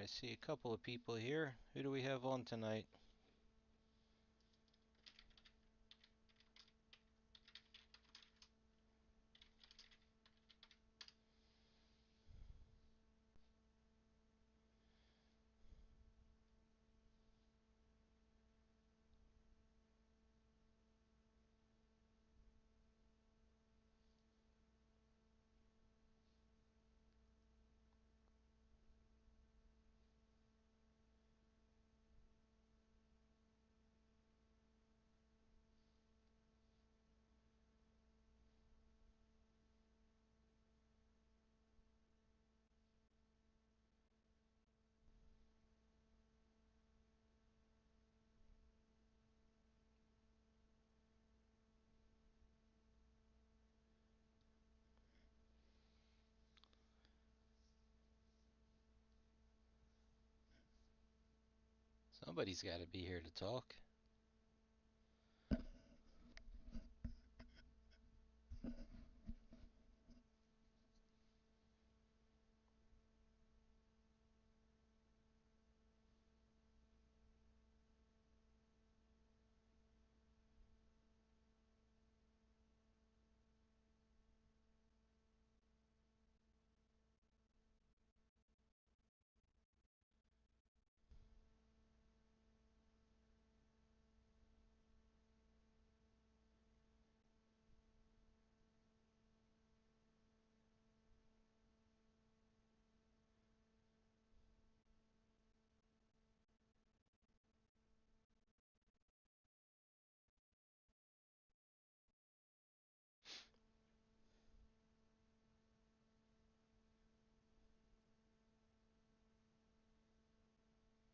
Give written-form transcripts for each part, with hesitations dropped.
I see a couple of people here. Who do we have on tonight? Somebody's got to be here to talk.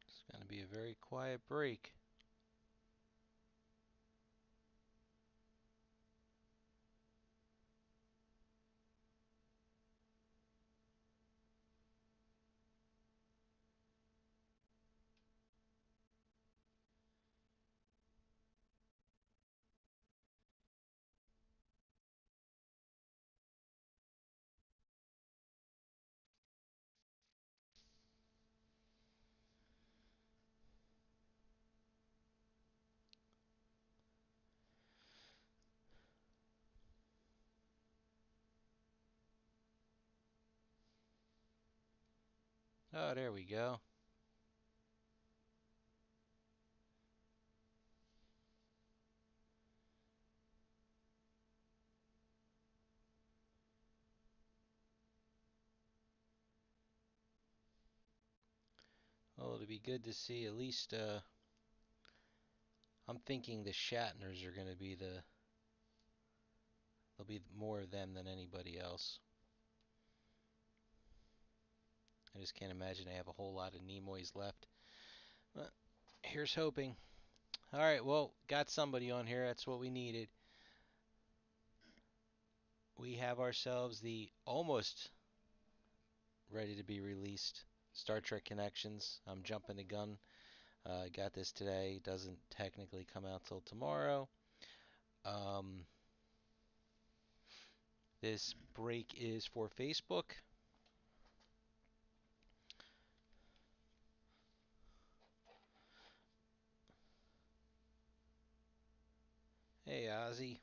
It's going to be a very quiet break. Oh, there we go. Well, it'll be good to see at least, I'm thinking the Shatners are going to be there'll be more of them than anybody else. I just can't imagine they have a whole lot of Nimoys left. But here's hoping. Alright, well, got somebody on here. That's what we needed. We have ourselves the almost ready to be released Star Trek Connections. I'm jumping the gun. Got this today. Doesn't technically come out till tomorrow. This break is for Facebook. Hey, Ozzy.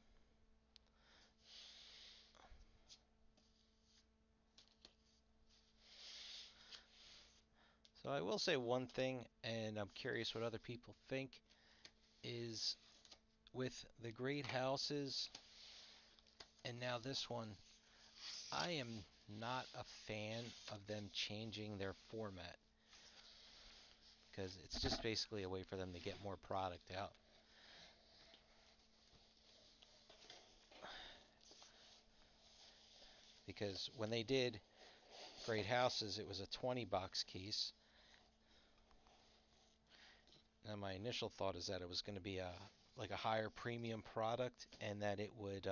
So I will say one thing, and I'm curious what other people think, is with the great houses and now this one, I am not a fan of them changing their format because it's just basically a way for them to get more product out. Because when they did Great Houses, it was a 20 box case. And my initial thought is that it was going to be like a higher premium product, and that it would,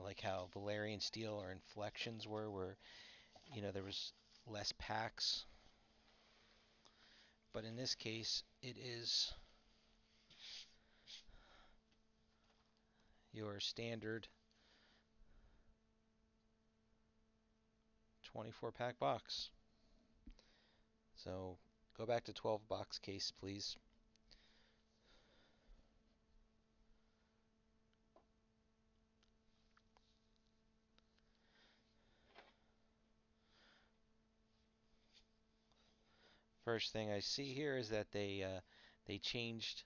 like how Valerian Steel or Inflections were, where there was less packs. But in this case, it is your standard 24 pack box. So go back to 12 box case, please. First thing I see here is that they changed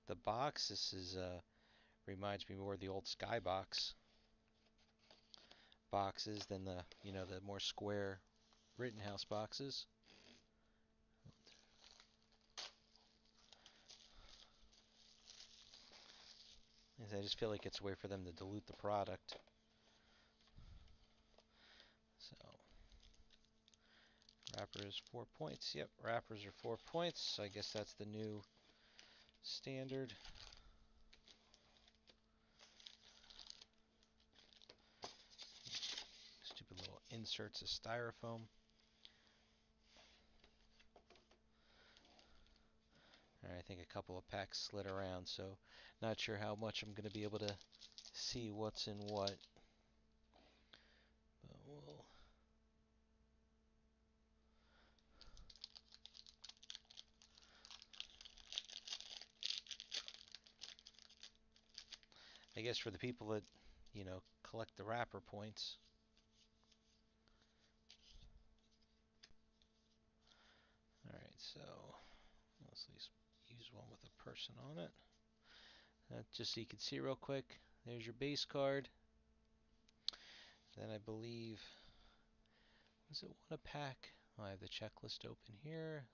the box. This is reminds me more of the old Skybox boxes than the more square Rittenhouse boxes. I just feel like it's a way for them to dilute the product. So wrappers 4 points. Yep, wrappers are 4 points. I guess that's the new standard. Stupid little inserts of styrofoam. Alright, I think a couple of packs slid around, so not sure how much I'm going to be able to see what's in what. But we'll I guess for the people that, collect the wrapper points. Alright, so let's at least use one with a person on it. Just so you can see real quick, there's your base card. Then I believe, was it one a pack? Oh, I have the checklist open here.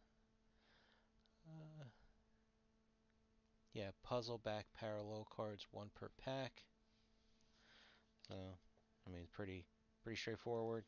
Yeah, puzzle back parallel cards, one per pack. So, I mean, pretty straightforward.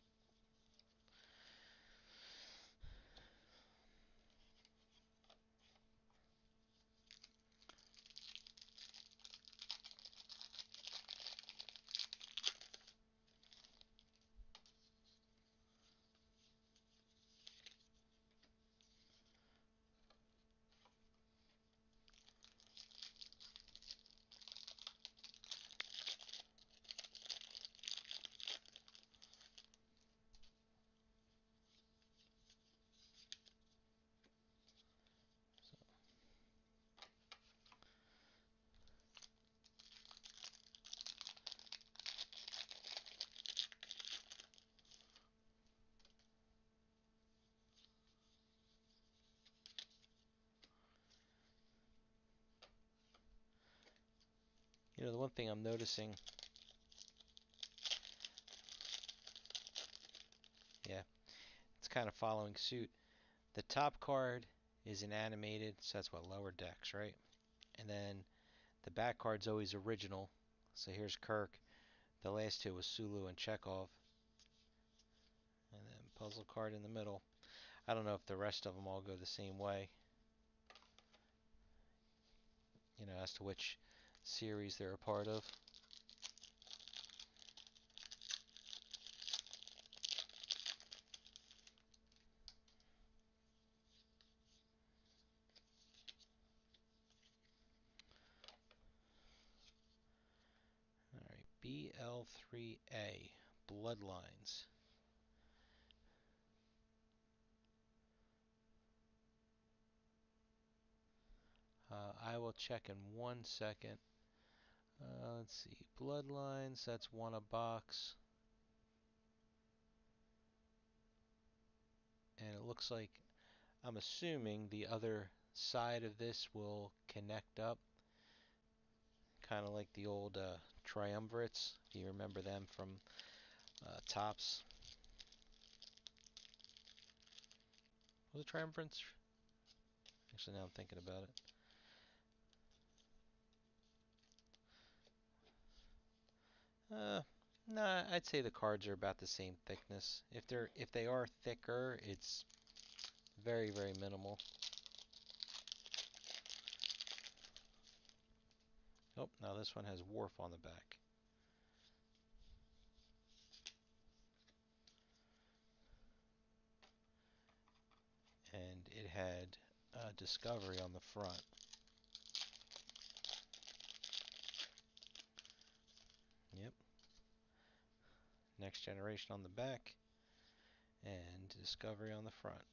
The one thing I'm noticing, yeah, it's kind of following suit. The top card is an animated, so that's what, lower decks, right? And then the back card's always original. So here's Kirk. The last two was Sulu and Chekhov. And then puzzle card in the middle. I don't know if the rest of them all go the same way. As to which series they're a part of. Alright, BL3A, Bloodlines. I will check in 1 second. Let's see, Bloodlines, that's one a box. And it looks like, I'm assuming the other side of this will connect up. Kind of like the old triumvirates. If you remember them from Topps. Was it triumvirates? Actually, now I'm thinking about it. Nah, I'd say the cards are about the same thickness. If they are thicker, it's very, very minimal. Oh, now this one has Worf on the back. And it had Discovery on the front. Yep. Next Generation on the back. And Discovery on the front.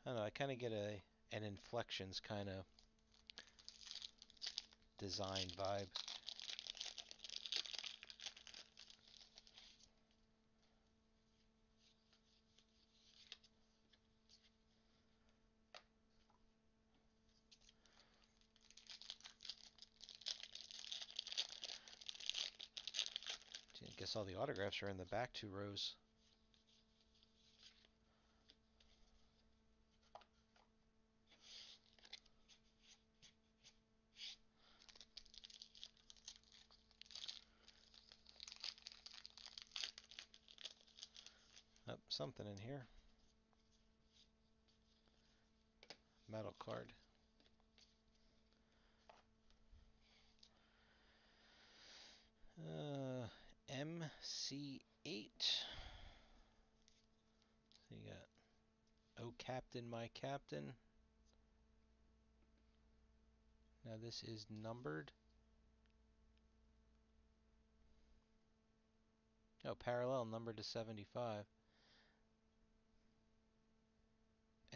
I don't know, I kind of get an Inflections kind of design vibe. I guess all the autographs are in the back 2 rows. Oh, something in here. Metal card. MC8. So you got Oh Captain, My Captain. Now this is numbered. Oh, parallel numbered to 75.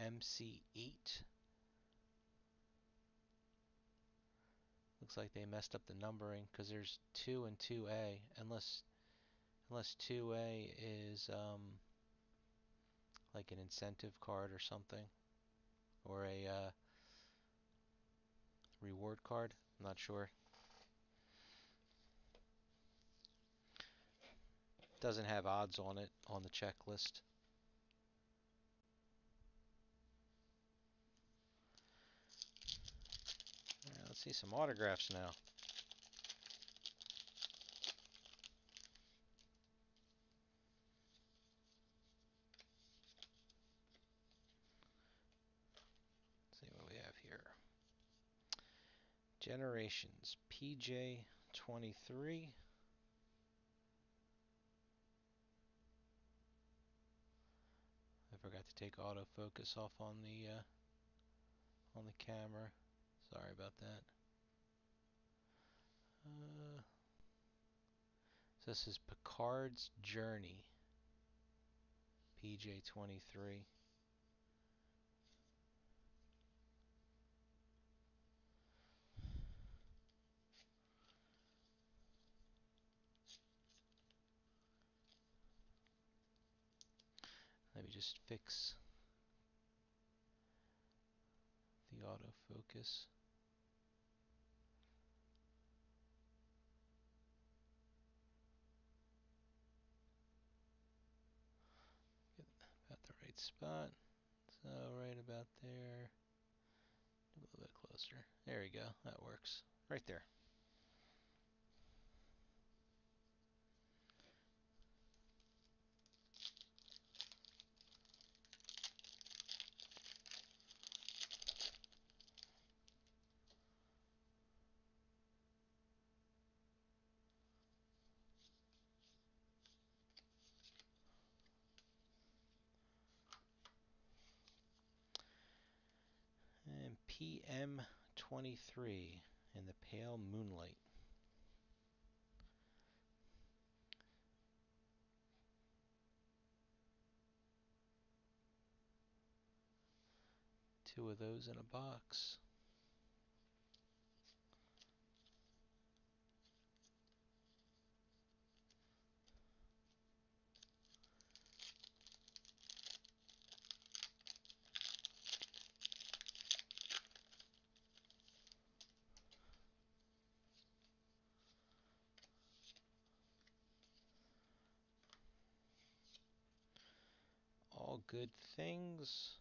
MC8. Looks like they messed up the numbering because there's 2 and 2A, unless 2A is like an incentive card or something, or a reward card. I'm not sure. Doesn't have odds on it on the checklist. Right, let's see some autographs now. Let's see what we have here. Generations PJ 23. I forgot to take autofocus off on the camera. Sorry about that. So this is Picard's Journey, PJ 23. Let me just fix the autofocus. Get about the right spot. So right about there. A little bit closer. There we go. That works. Right there. And PM 23 in the pale moonlight. Two of those in a box. All good things.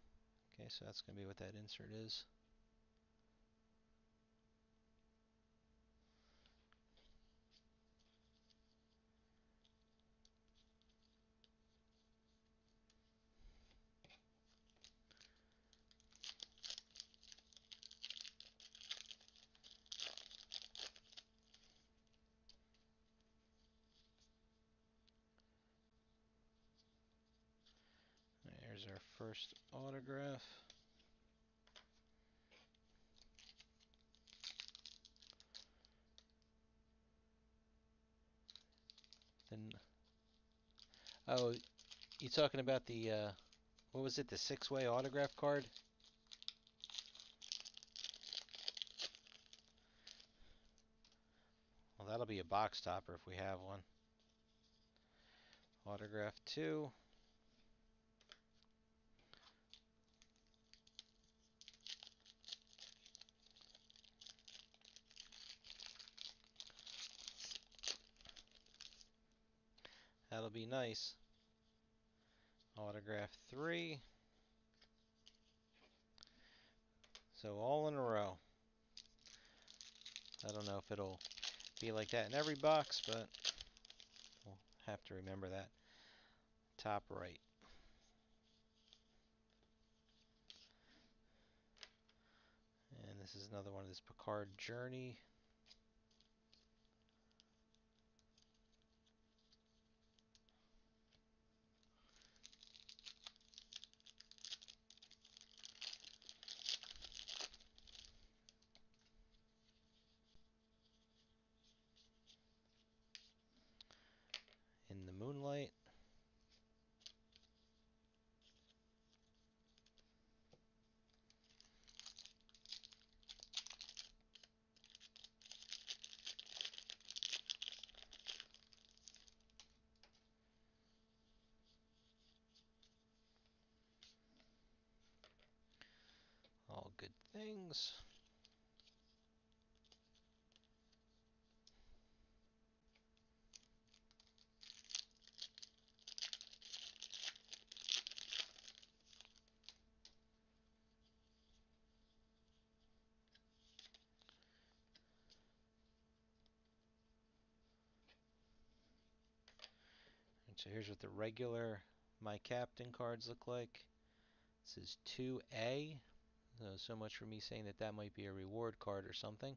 Okay, so that's going to be what that insert is. There's our first autograph. Then, oh, you talking about the what was it, the six-way autograph card? Well, that'll be a box topper if we have one. Autograph 2. That'll be nice. Autograph 3. So all in a row. I don't know if it'll be like that in every box, but we'll have to remember that. Top right. And this is another one of this Picard Journey. In the Moonlight. All good things. And so here's what the regular My Captain cards look like. This is 2A. So much for me saying that that might be a reward card or something.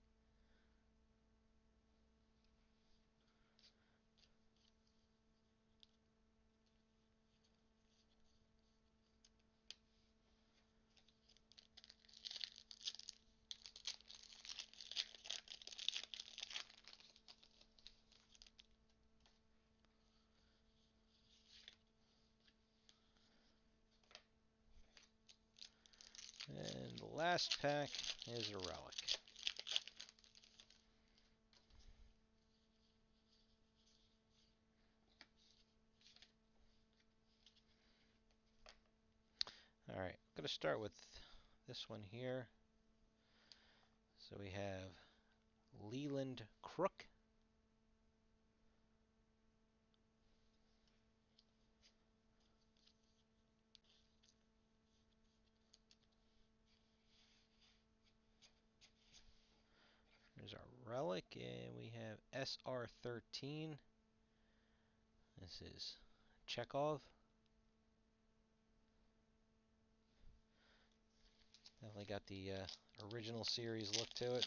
And the last pack is a relic. Alright, I'm going to start with this one here. So we have Leland Crook. There's our relic, and we have SR13. This is Chekhov. Definitely got the original series look to it.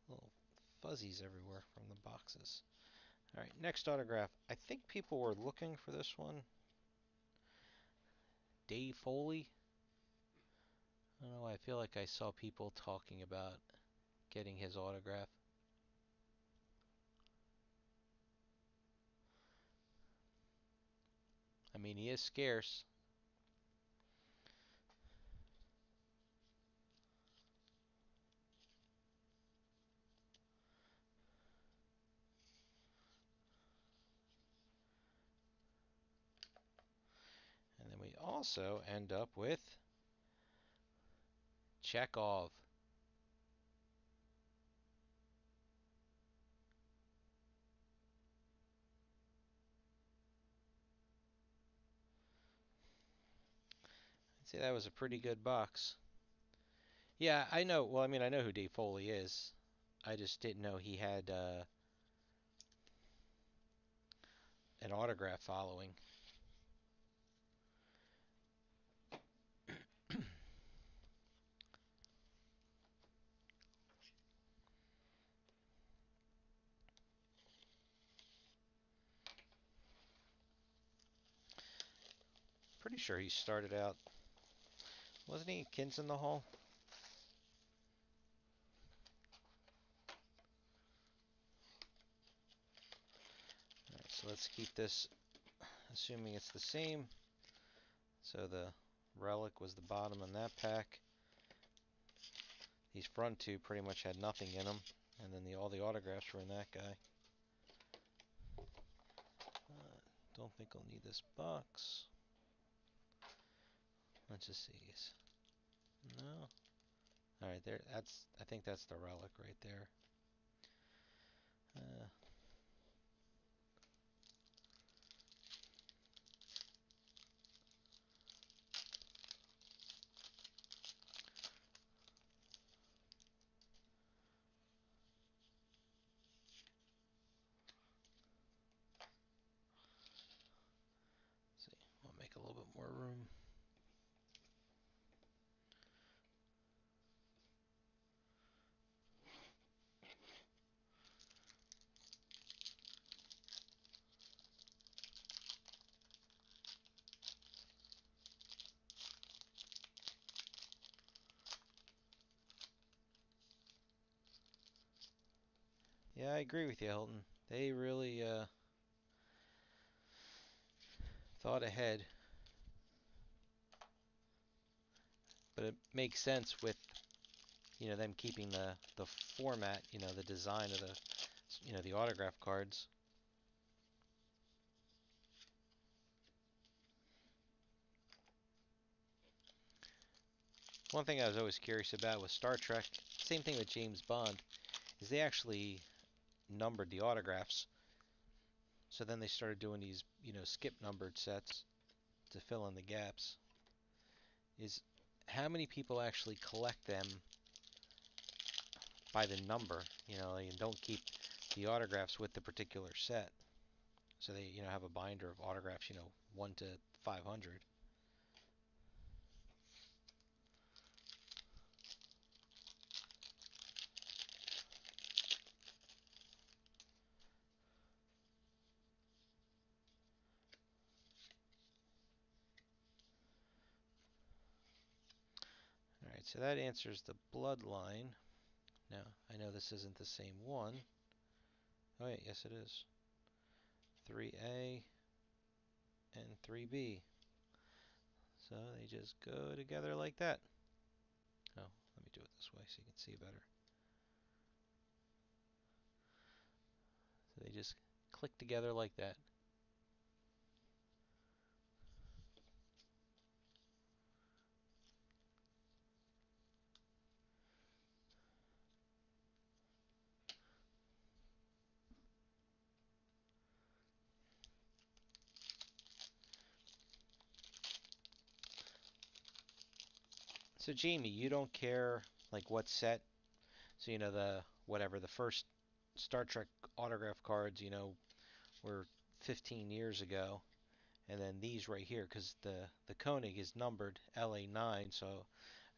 Little fuzzies everywhere from the boxes. Alright, next autograph. I think people were looking for this one. Dave Foley. I don't know, I feel like I saw people talking about getting his autograph. I mean, he is scarce. And then we also end up with Chekhov. I'd say that was a pretty good box. Yeah, I know. Well, I mean, I know who Dave Foley is. I just didn't know he had an autograph following. Pretty sure he started out Wasn't he Kins in the Hall? Alright, so let's keep this, assuming it's the same. So the relic was the bottom in that pack. These front two pretty much had nothing in them, and then all the autographs were in that guy. Don't think I'll need this box. Let's just see. No. All right, there. I think that's the relic right there. See, I'll make a little bit more room. Yeah, I agree with you, Hilton. They really thought ahead, but it makes sense with them keeping the format, the design of the autograph cards. One thing I was always curious about with Star Trek, same thing with James Bond, is they actually numbered the autographs. So then they started doing these, skip numbered sets to fill in the gaps. Is how many people actually collect them by the number, and don't keep the autographs with the particular set. So they, have a binder of autographs, 1 to 500. Alright, so that answers the bloodline. Now, I know this isn't the same one. Oh wait, yes it is. 3A and 3B. So they just go together like that. Oh, let me do it this way so you can see better. So they just click together like that. So Jamie, you don't care like what set? So the first Star Trek autograph cards, were 15 years ago, and then these right here, because the Koenig is numbered LA9, so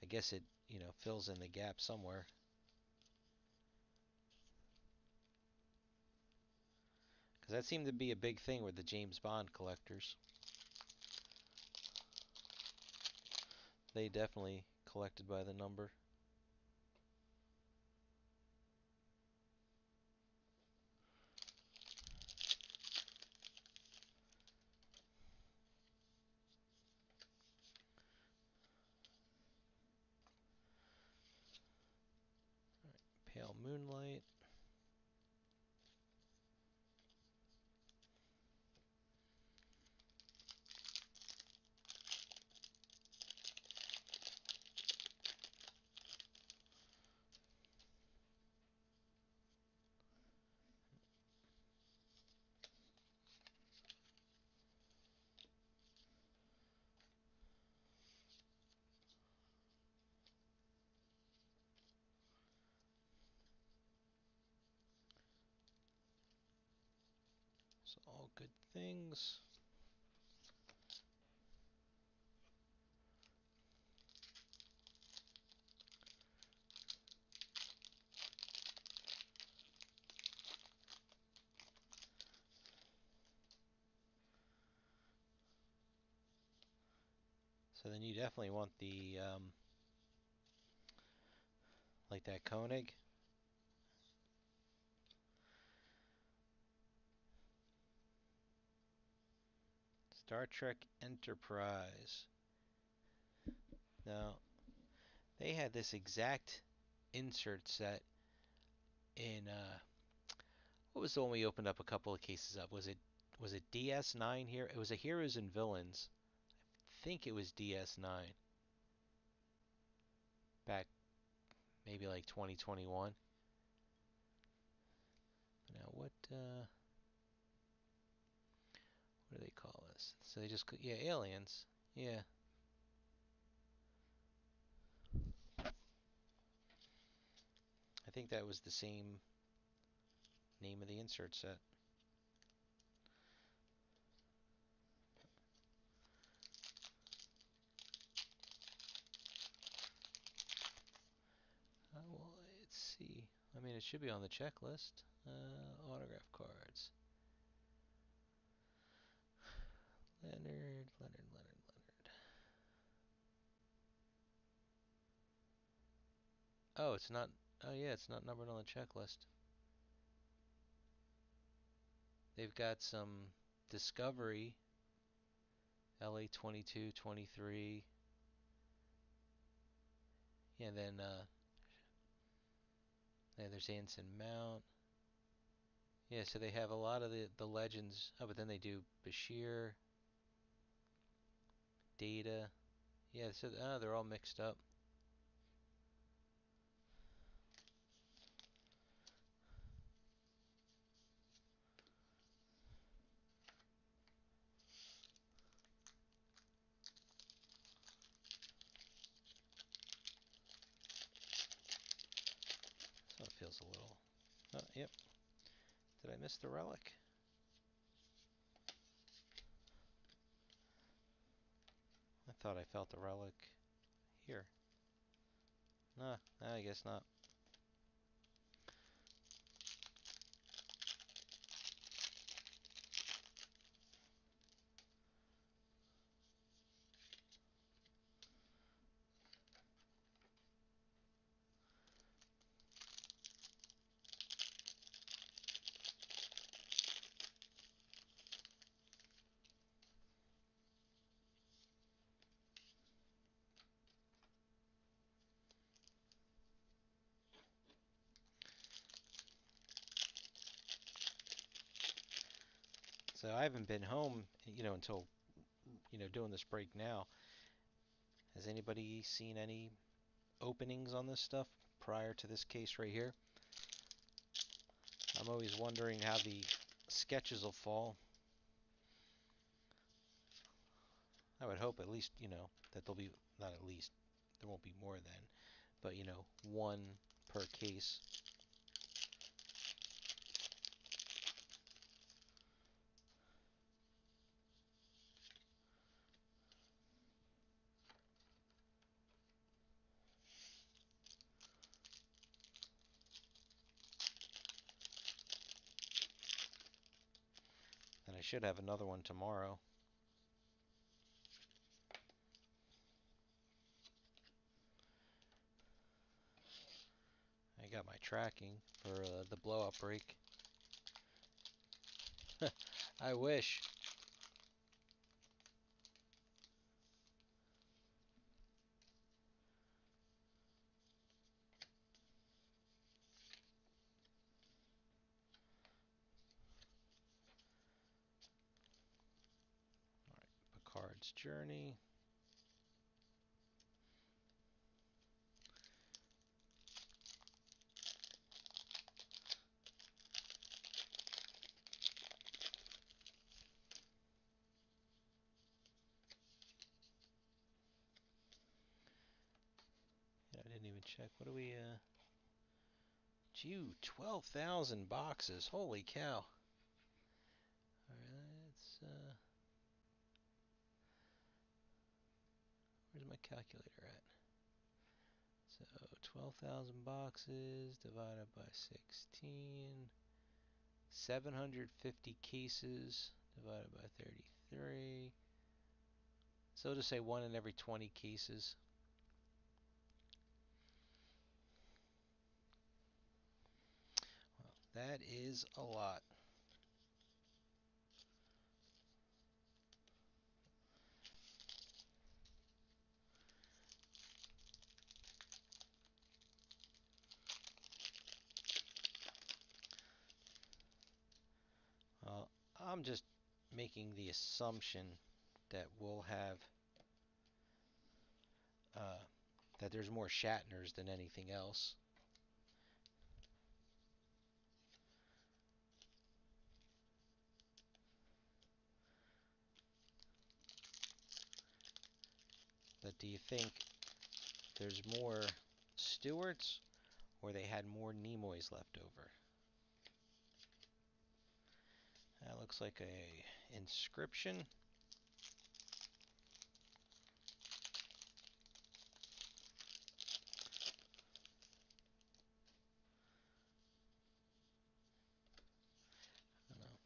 I guess it fills in the gap somewhere. Because that seemed to be a big thing with the James Bond collectors. They definitely collected by the number. Pale Moonlight. So all good things. So So then you definitely want the like that Koenig. Star Trek Enterprise. Now, they had this exact insert set in what was the one we opened up a couple of cases of? Was it DS9 here? It was a Heroes and Villains. I think it was DS9 back maybe like 2021. Now what do they call this? So they just yeah, aliens. Yeah. I think that was the same name of the insert set. Well, let's see. I mean, it should be on the checklist. Autograph cards. Leonard. Oh, it's not. Oh, yeah, it's not numbered on the checklist. They've got some Discovery, LA 22, 23. Yeah, and then yeah, there's Anson Mount. Yeah, so they have a lot of the legends. Oh, but then they do Bashir, Data. Yeah, so they're all mixed up. So it feels a little. Oh, yep. Did I miss the relic? I thought I felt the relic here. Nah, I guess not. So I haven't been home, until, doing this break now. Has anybody seen any openings on this stuff prior to this case right here? I'm always wondering how the sketches will fall. I would hope at least, that there'll be, not at least, there won't be more than, but, one per case. And I should have another one tomorrow. I got my tracking for the blow up break. I wish. Alright, Picard's Journey. Yeah, I didn't even check. What do we, Gee, 12,000 boxes. Holy cow. Alright, where's my calculator at? So 12,000 boxes divided by 16. 750 cases divided by 33. So to say 1 in every 20 cases. Well, that is a lot. I'm just making the assumption that we'll have uh, that there's more Shatners than anything else. But do you think there's more Stewarts, or they had more Nimoys left over? That looks like a inscription.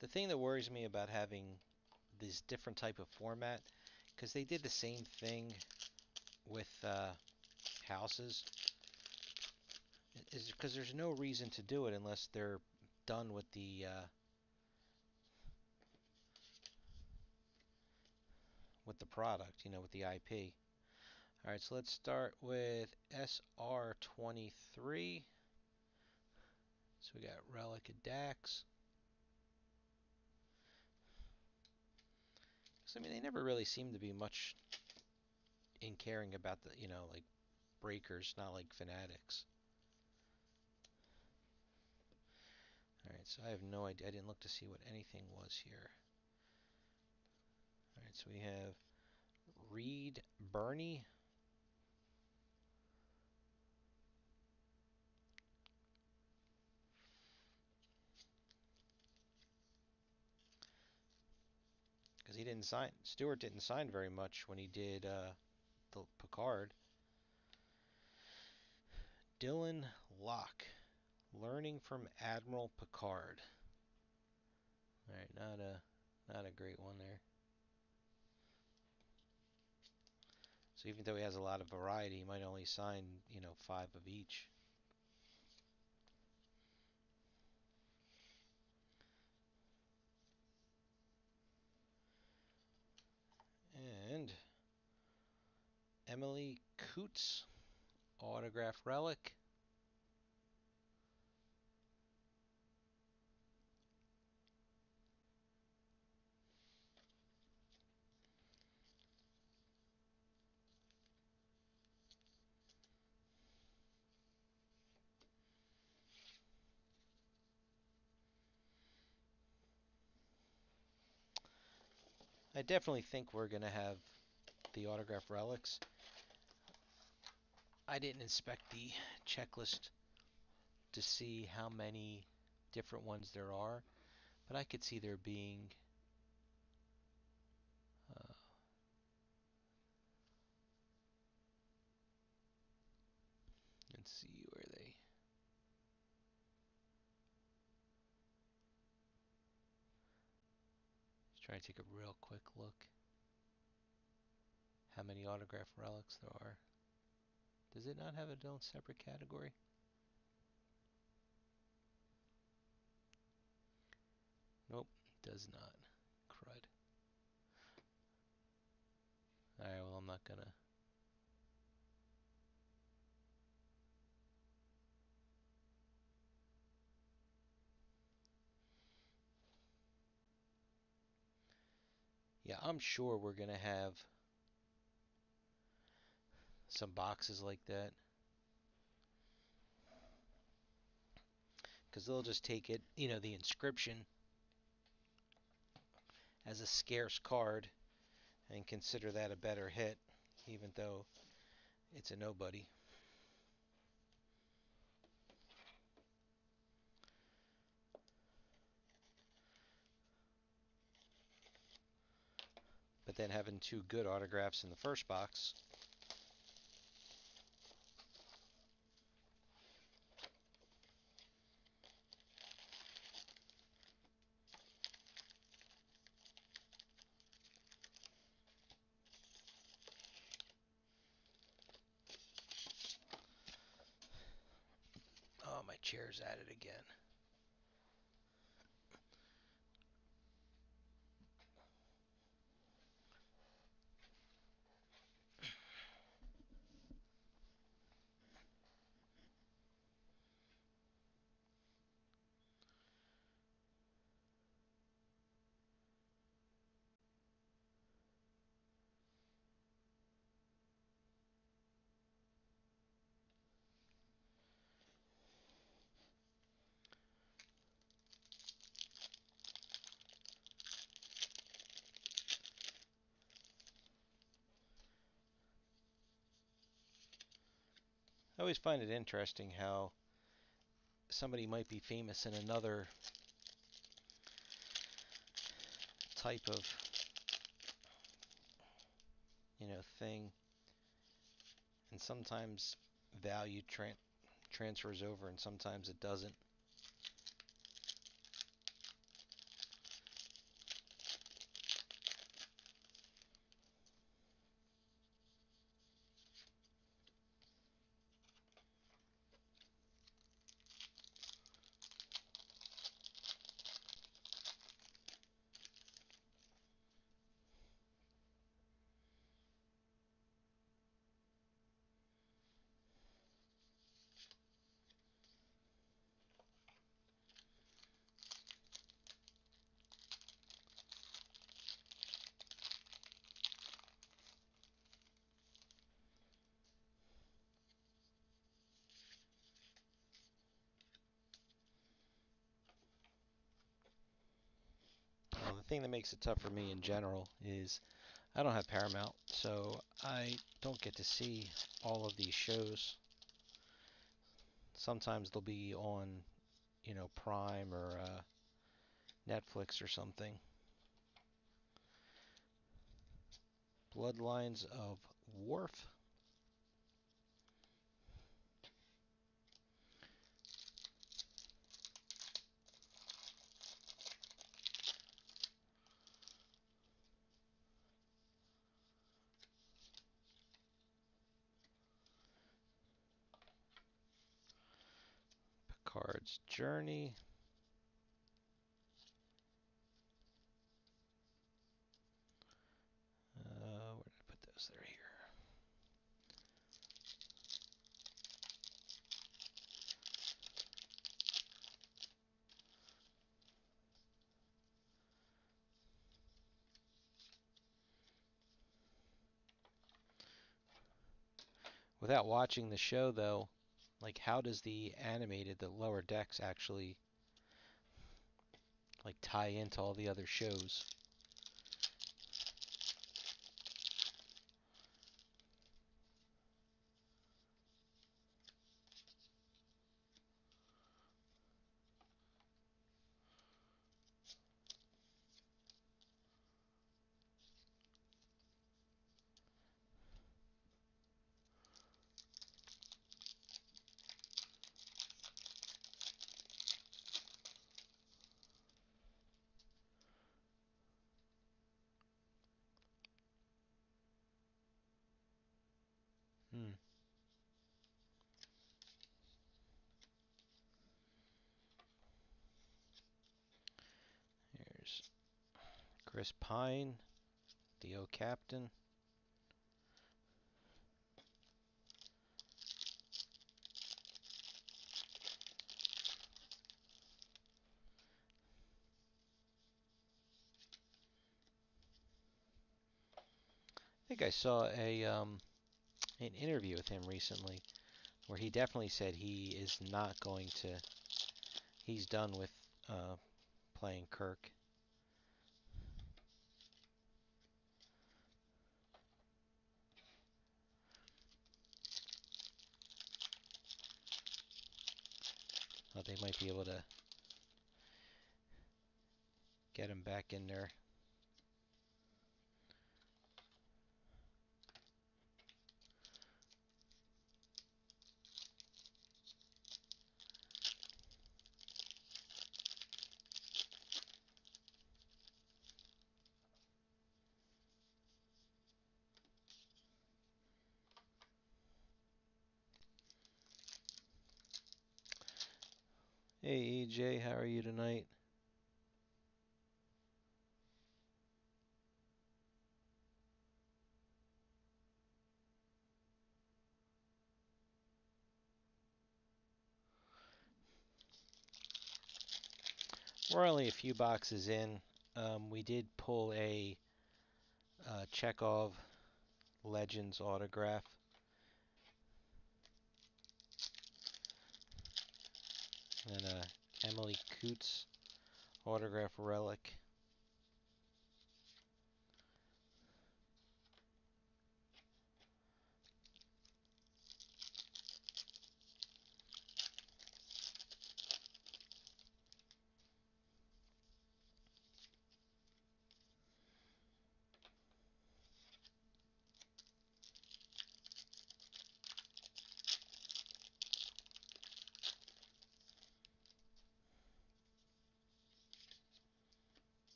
The thing that worries me about having this different type of format, because they did the same thing with houses, is because there's no reason to do it unless they're done with the product, with the IP. All right, so let's start with SR23. So we got Relic of Dax. So I mean, they never really seem to be much in caring about the, like breakers, not like Fanatics. All right, so I have no idea. I didn't look to see what anything was here. All right, so we have Reed Bernie. Because he didn't sign, Stewart didn't sign very much when he did the Picard. Dylan Locke, learning from Admiral Picard. All right, not a great one there. So even though he has a lot of variety, he might only sign, 5 of each. And Emily Coots, autograph relic. I definitely think we're going to have the autograph relics. I didn't inspect the checklist to see how many different ones there are, but I could see there being uh, let's see where they just try to take a real quick look how many autograph relics there are. Does it not have its own separate category? Nope, it does not. Crud. Alright, well, I'm not gonna. Yeah, I'm sure we're gonna have some boxes like that. Because they'll just take it, the inscription as a scarce card and consider that a better hit, even though it's a nobody. But then having 2 good autographs in the first box. chair's at it again. I always find it interesting how somebody might be famous in another type of, thing, and sometimes value transfers over, and sometimes it doesn't. Well, the thing that makes it tough for me in general is I don't have Paramount, so I don't get to see all of these shows. Sometimes they'll be on, Prime or Netflix or something. Bloodlines of Worf. Picard's Journey. Where did I put those? They're here. Without watching the show, though, like how does the Lower Decks actually like tie into all the other shows? Hmm. Here's Chris Pine, the O Captain. I think I saw an interview with him recently where he definitely said he is not going to. He's done with playing Kirk. They might be able to get him back in there. Hey EJ, how are you tonight? We're only a few boxes in. We did pull a Chekhov Legends autograph and a Emily Coots autograph relic.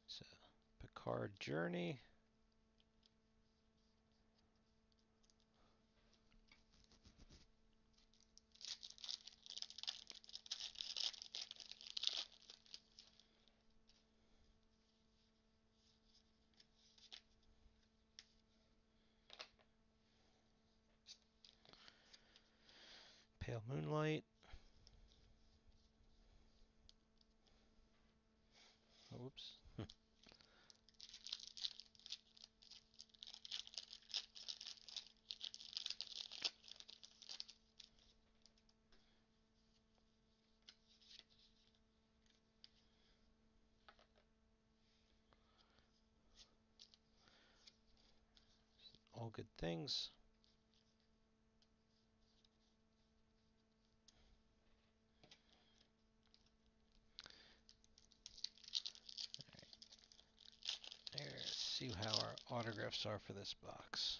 So, Picard Journey. Pale Moonlight. Oops. All good things. There, let's see how our autographs are for this box.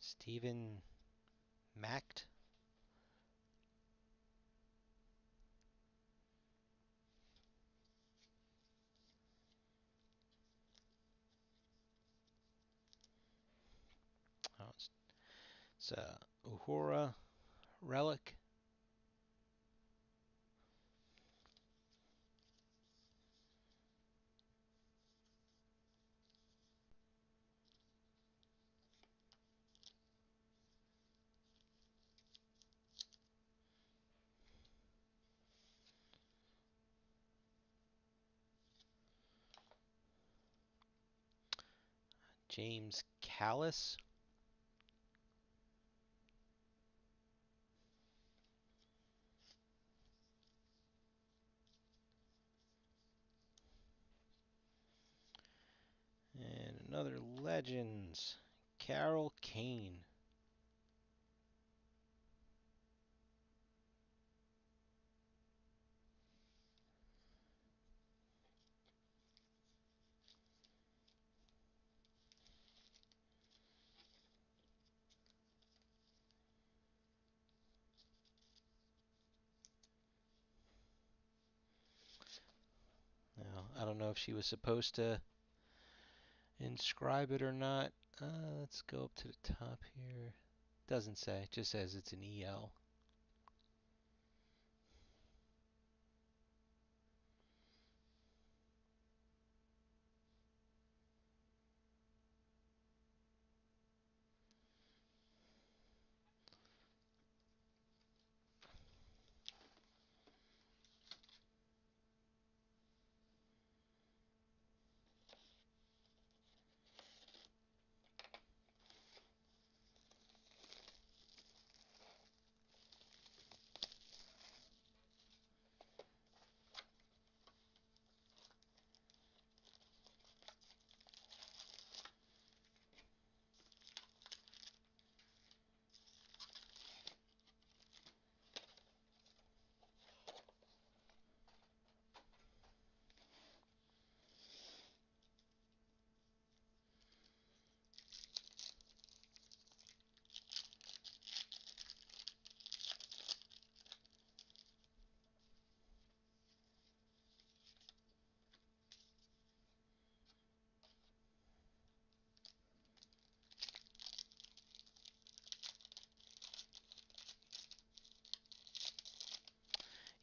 Stephen Macht. Oh, it's a Uhura relic. James Callis. And another Legends. Carol Kane. Now, I don't know if she was supposed to inscribe it or not. Let's go up to the top here. Doesn't say, it just says it's an EL.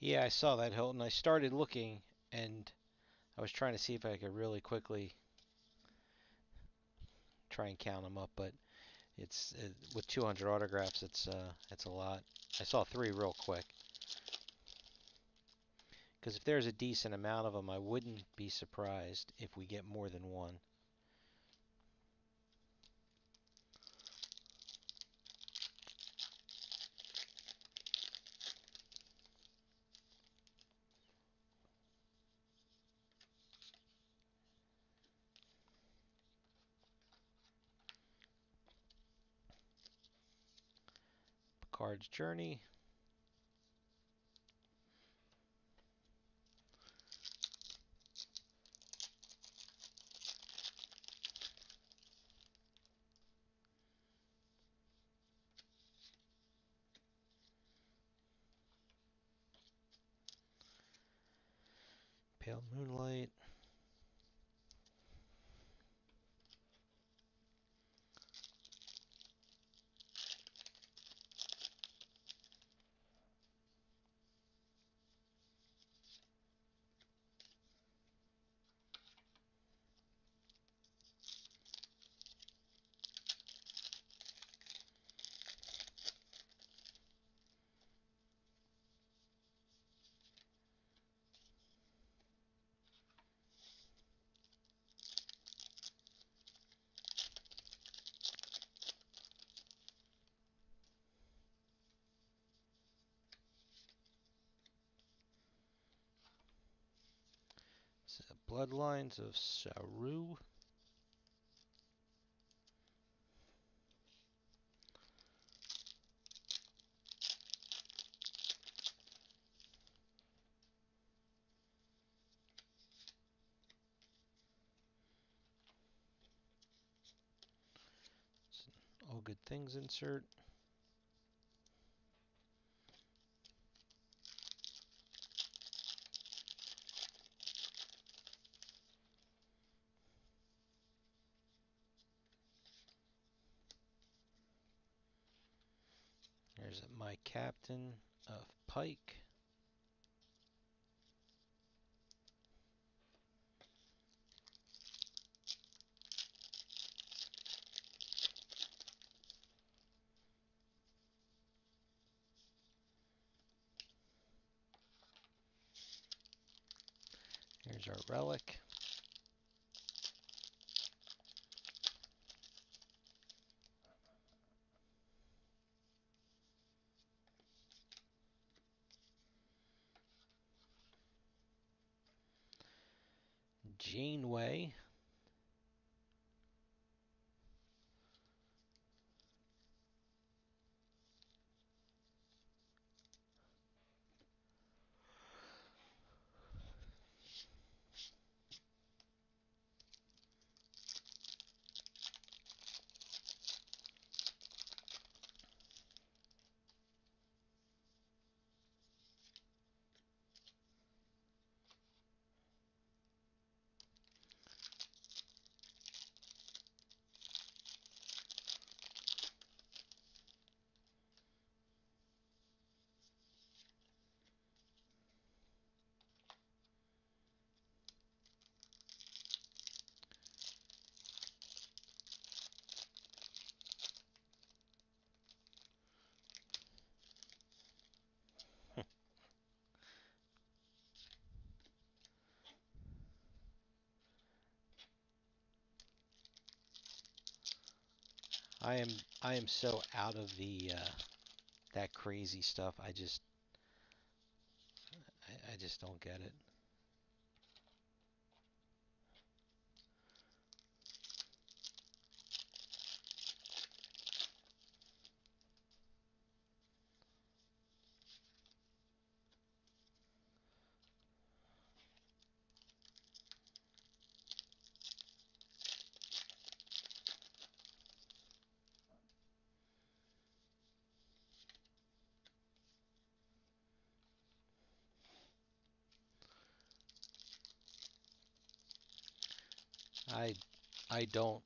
Yeah, I saw that, Hilton. I started looking, and I was trying to see if I could really quickly try and count them up, but with 200 autographs, it's a lot. I saw three real quick. Because if there's a decent amount of them, I wouldn't be surprised if we get more than one. Picard's Journey. Pale Moonlight. Bloodlines of Saru. All Good Things insert. There's My Captain of Pike. Here's our relic. Janeway. I am I am so out of the that crazy stuff. I just don't get it. I I don't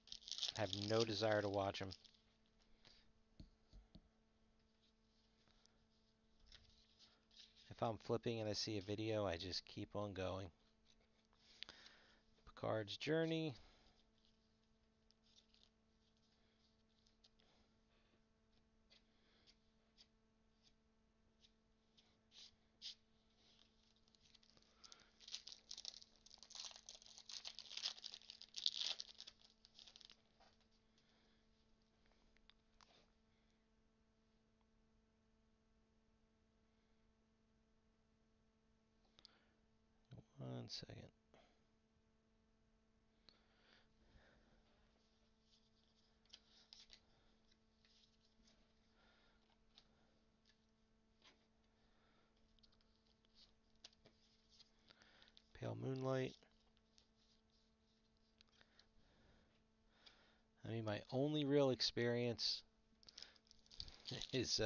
have no desire to watch them. If I'm flipping and I see a video, I just keep on going. Picard's journey. One second. Pale Moonlight. I mean, my only real experience is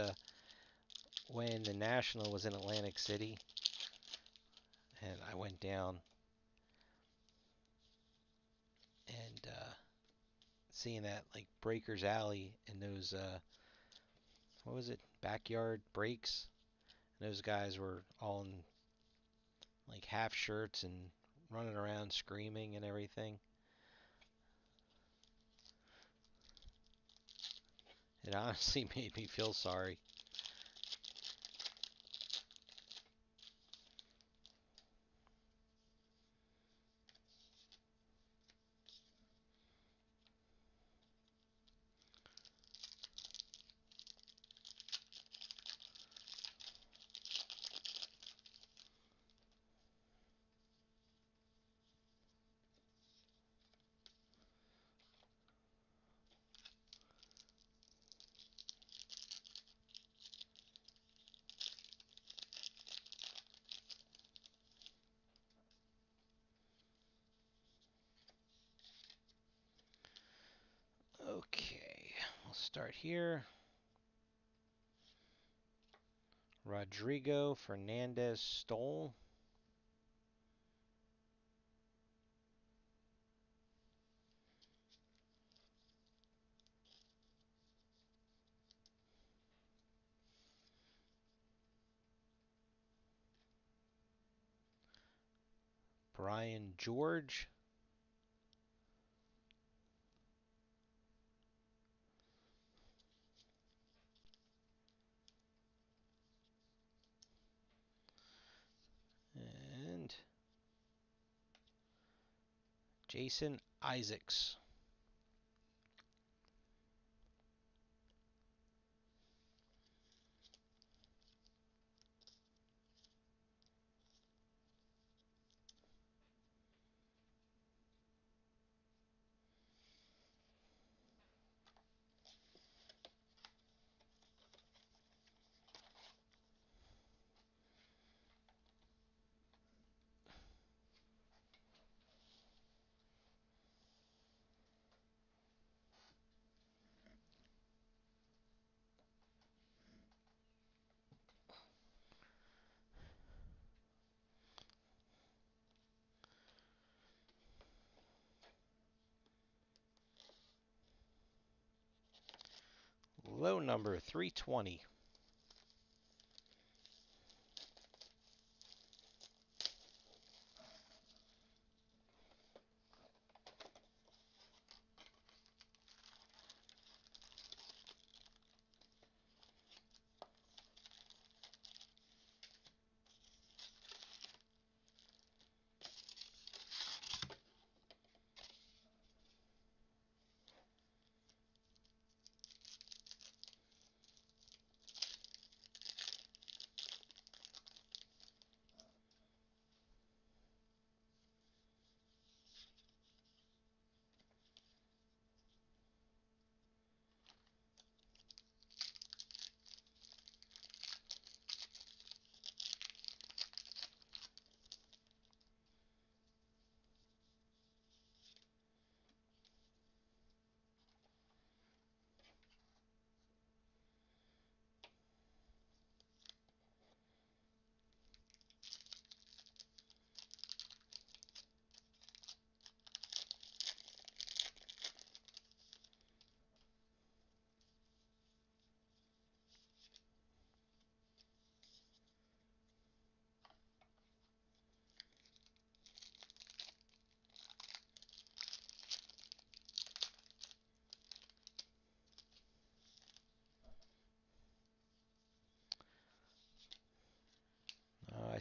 when the National was in Atlantic City, and I went down and seeing that like Breakers Alley and those what was it, backyard breaks, and those guys were all in like half shirts and running around screaming and everything. It honestly made me feel sorry. Okay, we'll start here. Rodrigo Fernandez Stoll. Brian George. And Jason Isaacs. Low number 320.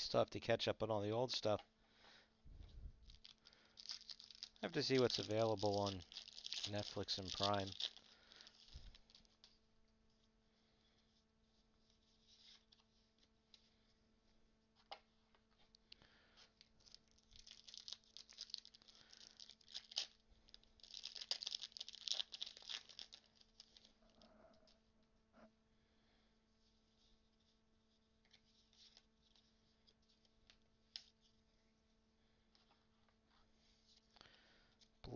Still have to catch up on all the old stuff. I have to see what's available on Netflix and Prime.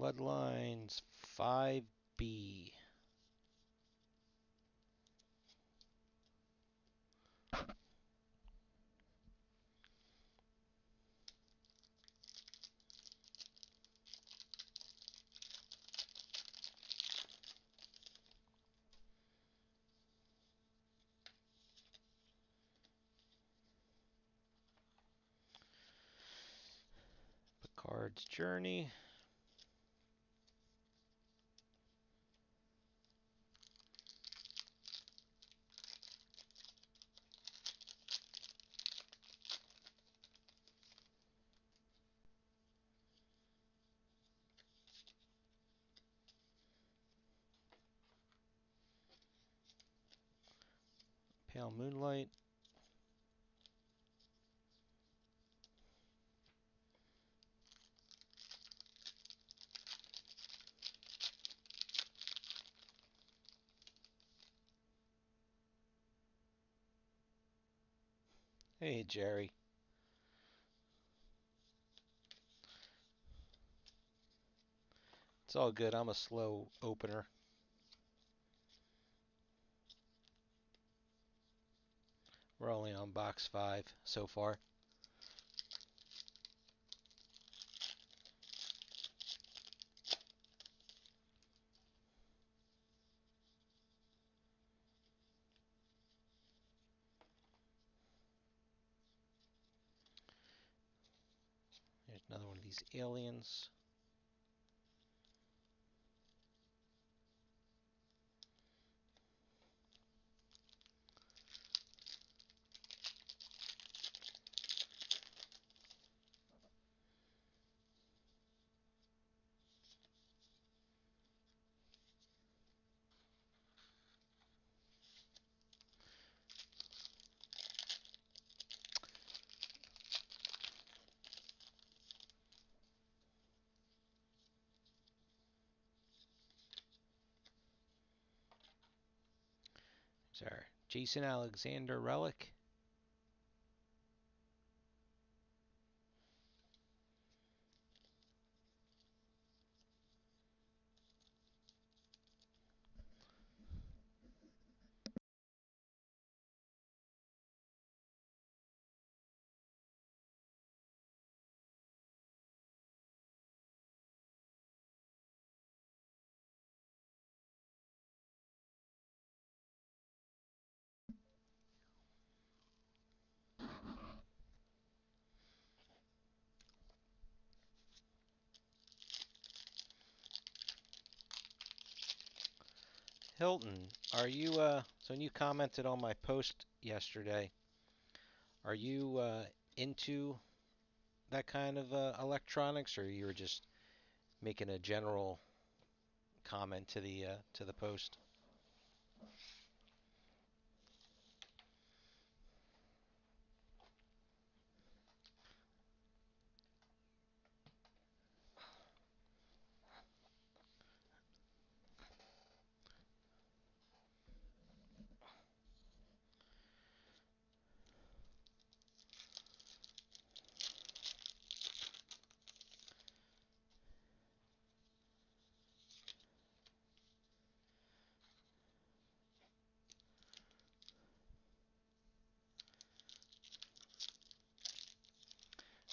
Bloodlines 5B. Picard's Journey. Pale Moonlight. Hey, Jerry. It's all good. I'm a slow opener. We're only on box 5 so far. Here's another one of these aliens. There's our Jason Alexander relic. Hilton, are you, so when you commented on my post yesterday, are you into that kind of electronics, or you were just making a general comment to the post?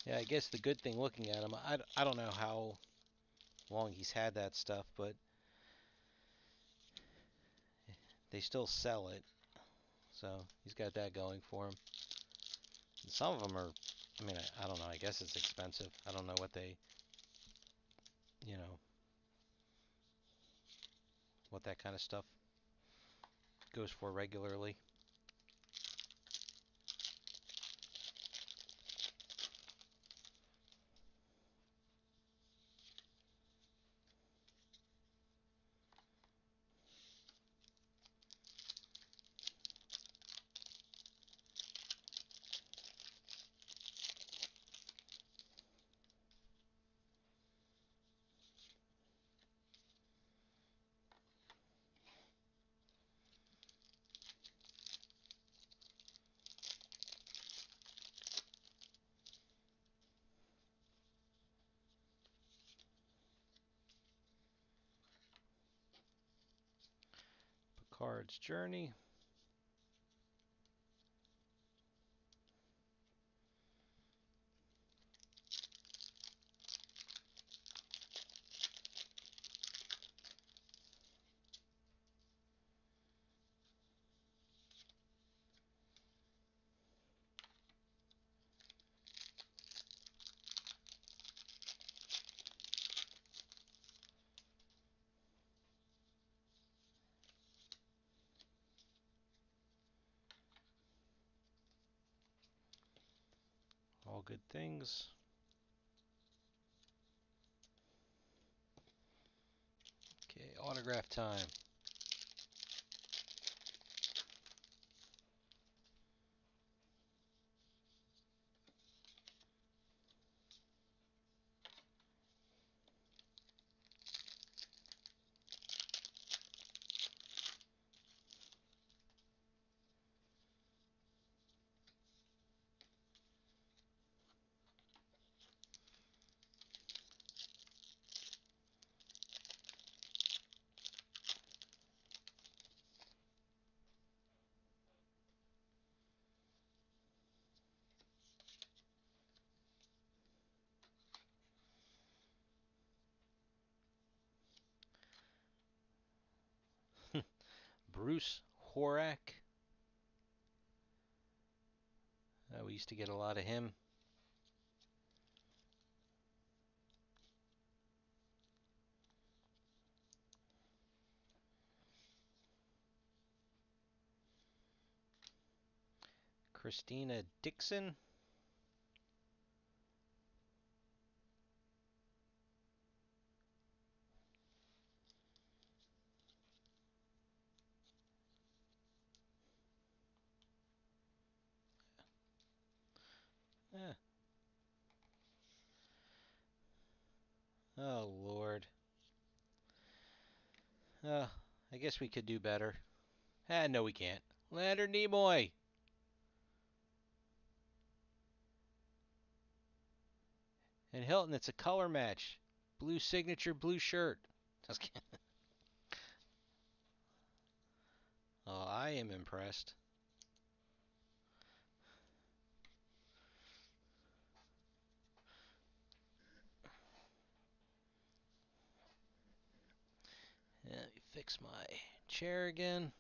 Yeah, I guess the good thing looking at him, I don't know how long he's had that stuff, but they still sell it. So he's got that going for him. And some of them are, I mean, I don't know. I guess it's expensive. I don't know what they, you know, what that kind of stuff goes for regularly. Cards Journey. All good things. Okay, autograph time. Bruce Horak. We used to get a lot of him. Christina Dixon. Eh. Oh, Lord. I guess we could do better. No, we can't. Leonard Nimoy. And Hilton, it's a color match. Blue signature, blue shirt. Just kidding. Oh, I am impressed. Let me fix my chair again.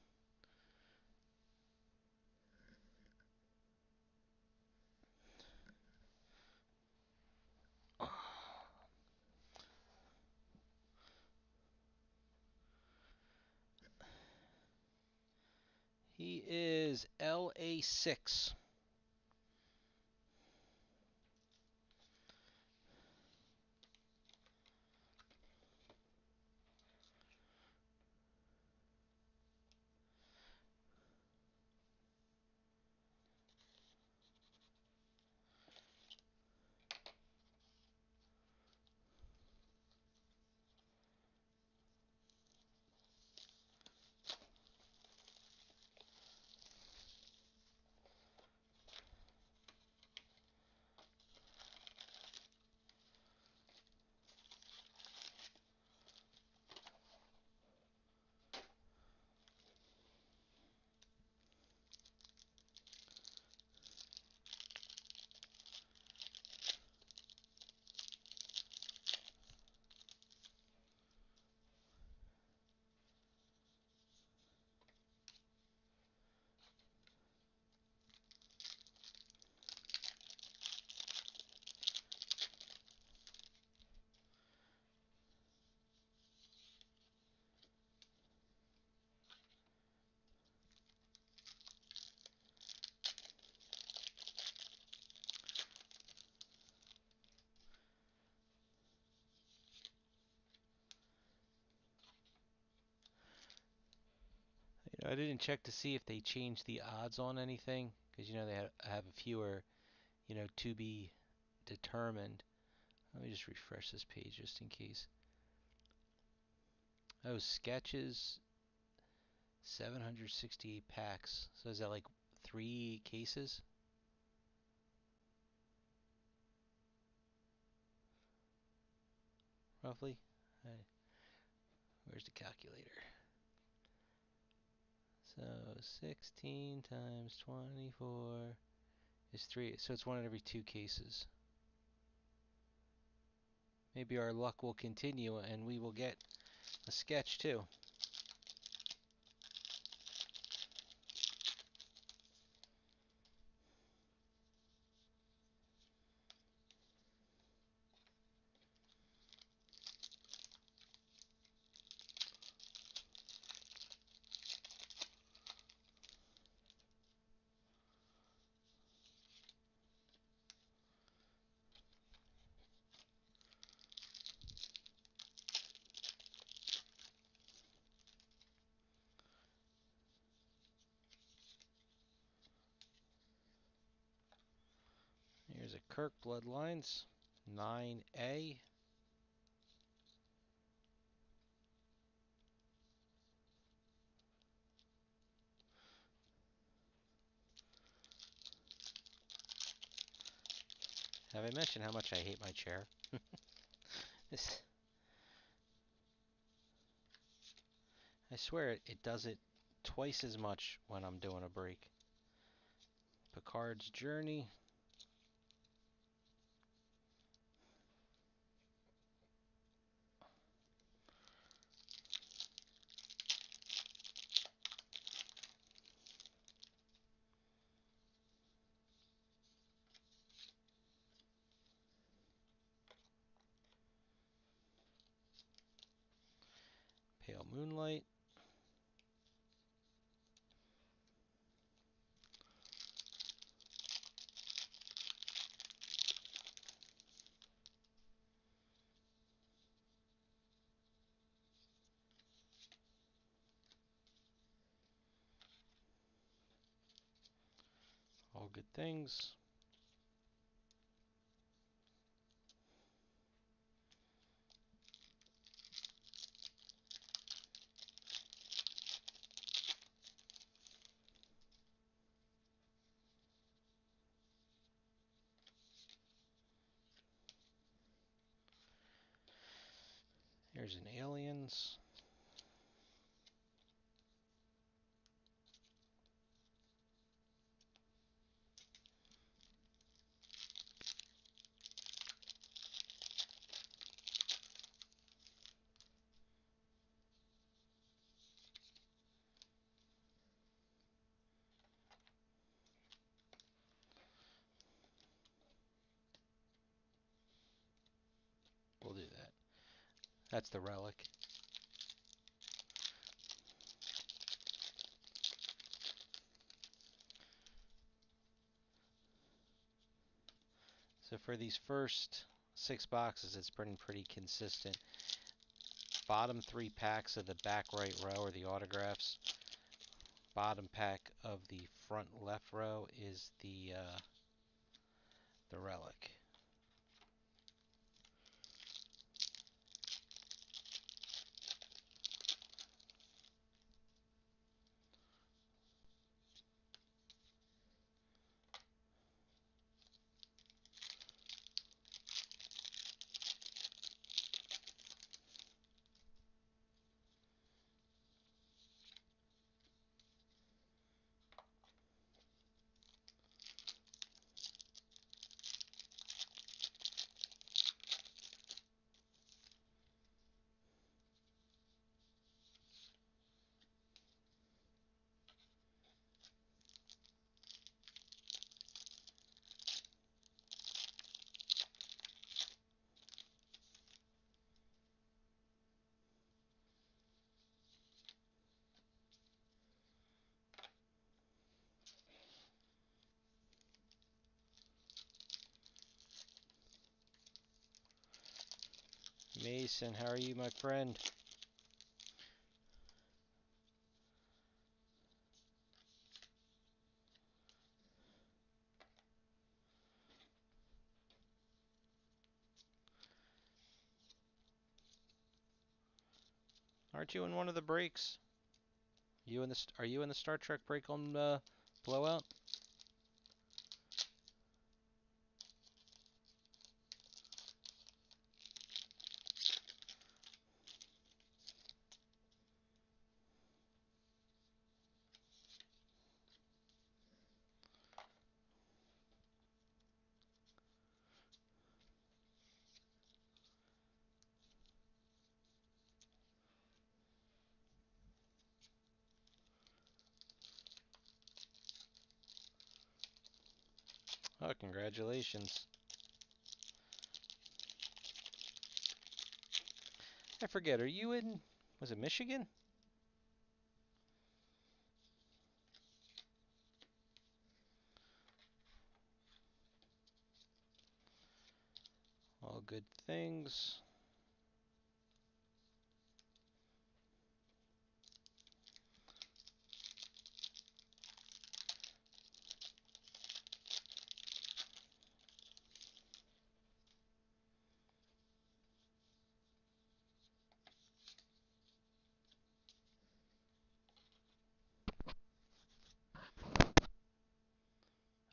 He is LA6. I didn't check to see if they changed the odds on anything, because they have a fewer, to be determined. Let me just refresh this page just in case. Oh, sketches, 768 packs. So is that like 3 cases? Roughly? Where's the calculator? So 16 times 24 is 3. So it's 1 in every 2 cases. Maybe our luck will continue and we will get a sketch too. Here's a Kirk Bloodlines 9A. Have I mentioned how much I hate my chair? This, I swear it does it twice as much when I'm doing a break. Picard's Journey. Pale Moonlight. All Good Things. Here's an Aliens. We'll do that. That's the Relic. So for these first 6 boxes, it's been pretty consistent. Bottom 3 packs of the back right row are the autographs. Bottom pack of the front left row is the Relic. Mason, how are you, my friend? Aren't you in one of the breaks? Are you in the Star Trek break on Blowout? Oh, congratulations. I forget, are you in, was it Michigan? All good things.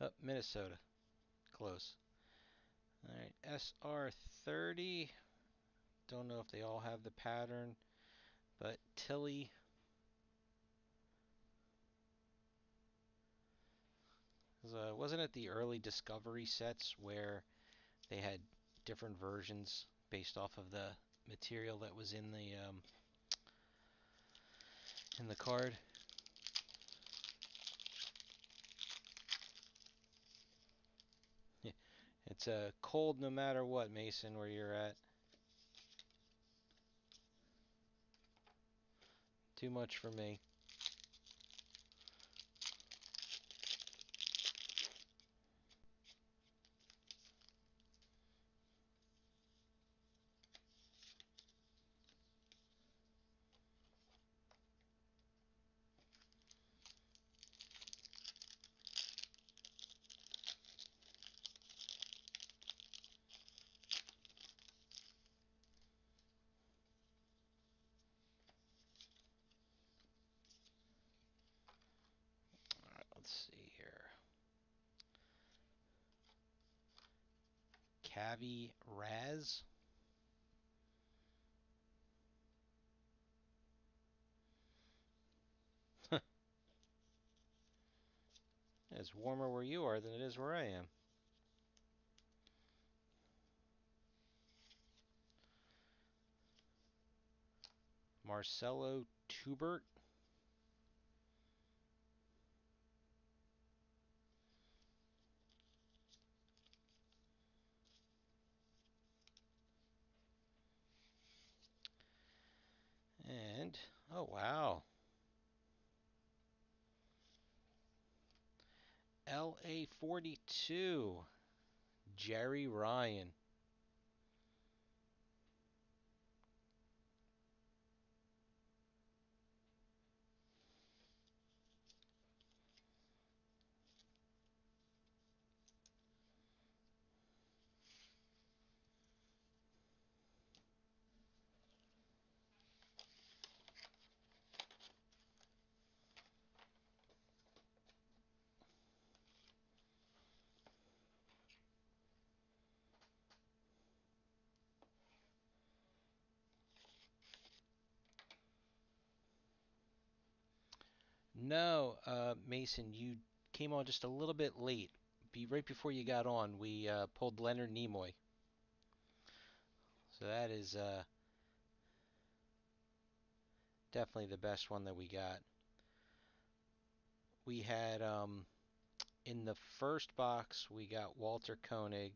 Oh, Minnesota. Close. Alright, SR30. Don't know if they all have the pattern, but Tilly. Wasn't it the early Discovery sets where they had different versions based off of the material that was in the card? It's cold no matter what, Mason, where you're at. Too much for me. Alright, let's see here. Cavi Raz. It's warmer where you are than it is where I am. Marcelo Tubert. And, oh wow, LA42, Jerry Ryan. No, Mason, you came on just a little bit late. Right before you got on, we pulled Leonard Nimoy. So that is definitely the best one that we got. We had in the first box we got Walter Koenig,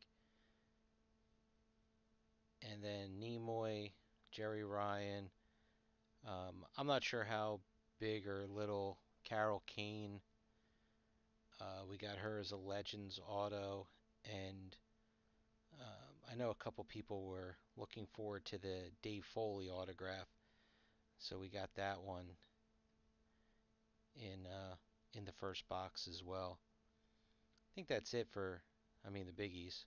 and then Nimoy, Jerry Ryan. I'm not sure how big or little Carol Kane. We got her as a Legends auto, and I know a couple people were looking forward to the Dave Foley autograph, so we got that one in uh, in the first box as well. I think that's it for, I mean, the biggies.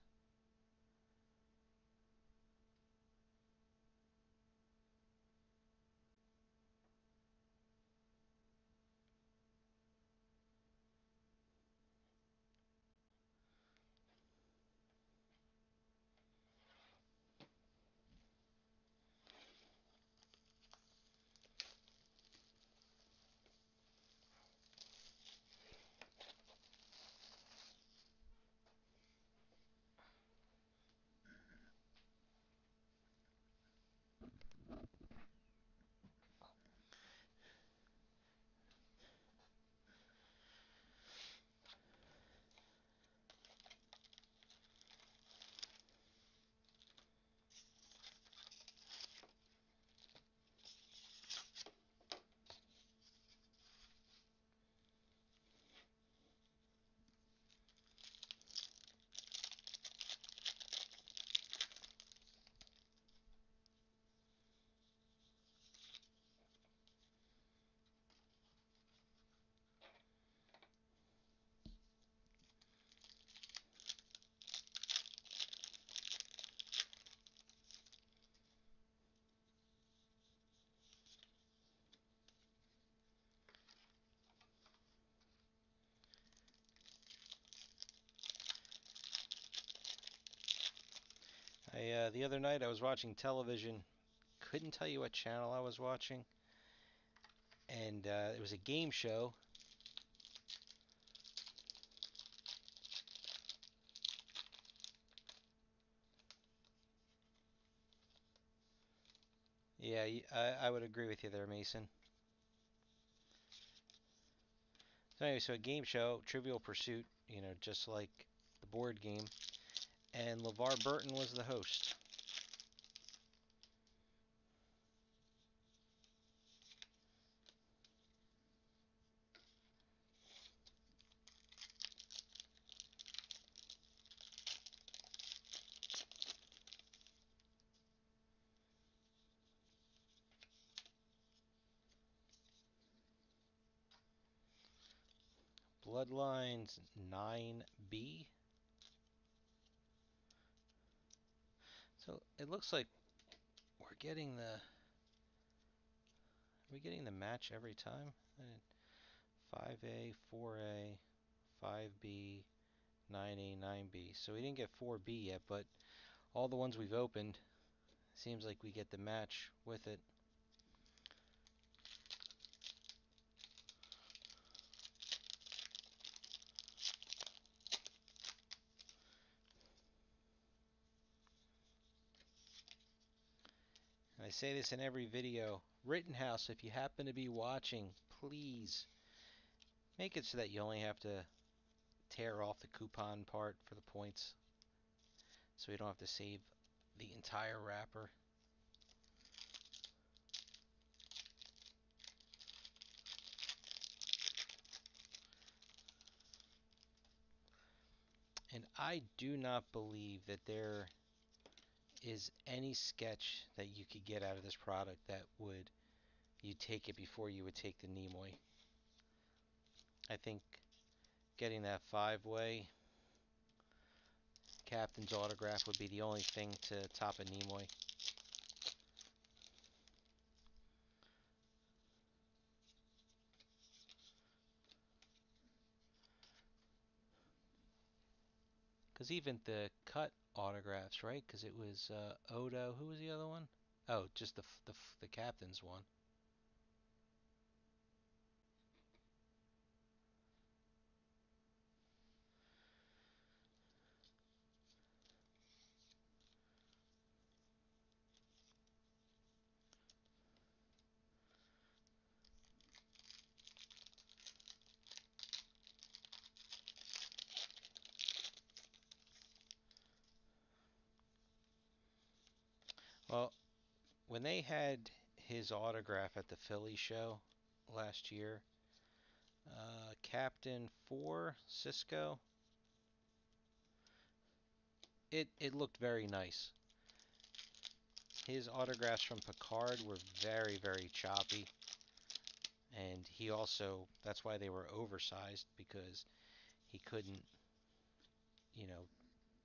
The other night I was watching television, couldn't tell you what channel I was watching, and it was a game show. Yeah, I would agree with you there, Mason. So anyway, so a game show, Trivial Pursuit, just like the board game, and LeVar Burton was the host. Bloodlines 9B. So it looks like we're getting the are we getting the match every time? 5A, 4A, 5B, 9A, 9B. So we didn't get 4B yet, but all the ones we've opened, seems like we get the match with it. And I say this in every video. Rittenhouse, if you happen to be watching, please make it so that you only have to tear off the coupon part for the points, so we don't have to save the entire wrapper. And I do not believe that there is any sketch that you could get out of this product that would you take it before you would take the Nimoy. I think getting that 5-way captain's autograph would be the only thing to top a Nimoy. Because even the cut autographs, right? Because it was Odo. Who was the other one? Oh, just the captain's one. Well, when they had his autograph at the Philly show last year, Captain 4, Cisco, it looked very nice. His autographs from Picard were very, very choppy. And he also, that's why they were oversized, because he couldn't, you know,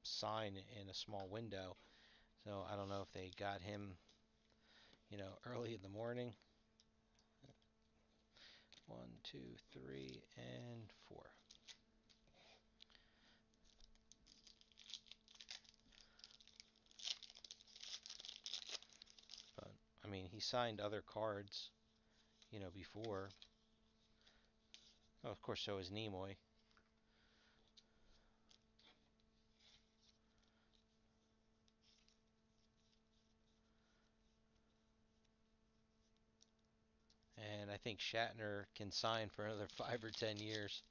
sign in a small window. So I don't know if they got him, early in the morning. 1, 2, 3, and 4. But I mean, he signed other cards, before. Oh, of course, so is Nimoy. And I think Shatner can sign for another 5 or 10 years.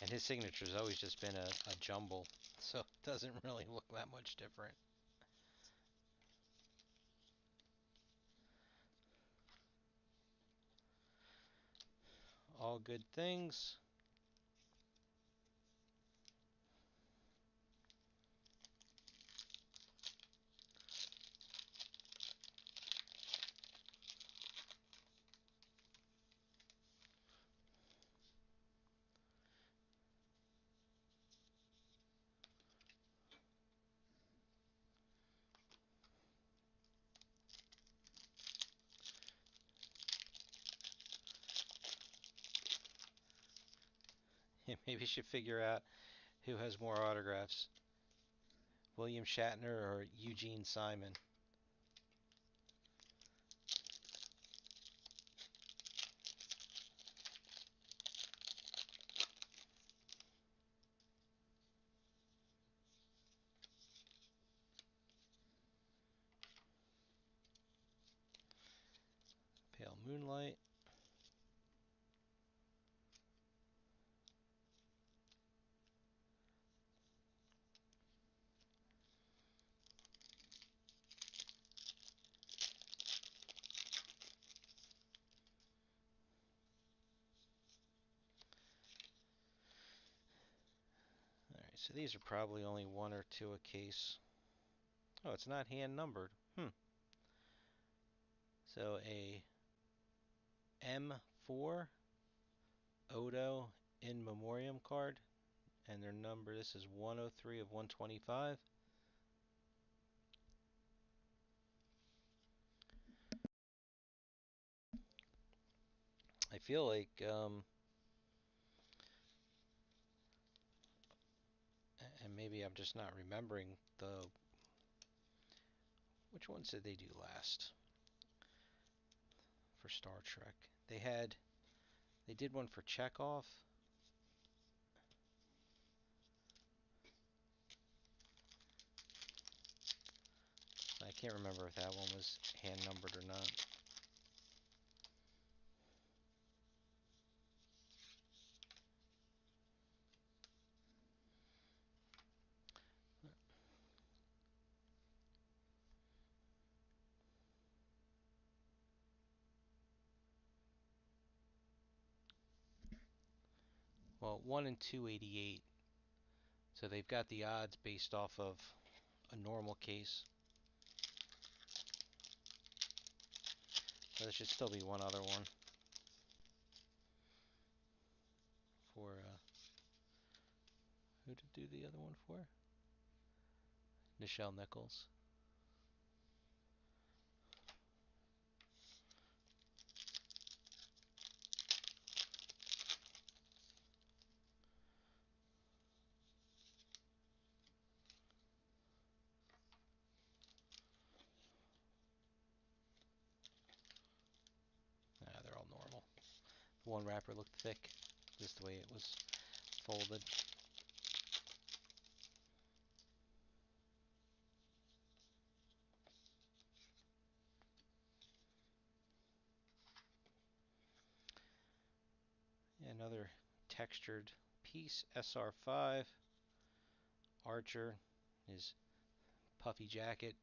And his signature's always just been a jumble, so it doesn't really look that much different. All good things. Maybe you should figure out who has more autographs. William Shatner or Eugene Simon. Pale Moonlight. Alright, so these are probably only one or two a case. Oh, it's not hand numbered. So a M4 Odo in memoriam card, and their number, this is 103 of 125. I feel like, and maybe I'm just not remembering which ones did they do last for Star Trek? They did one for Chekhov. I can't remember if that one was hand numbered or not. Well, 1 and 288. So they've got the odds based off of a normal case. So there should still be one other one for who to do the other one for? Nichelle Nichols. They're all normal. The one wrapper looked thick, just the way it was folded. Another textured piece, SR5. Archer, his puffy jacket.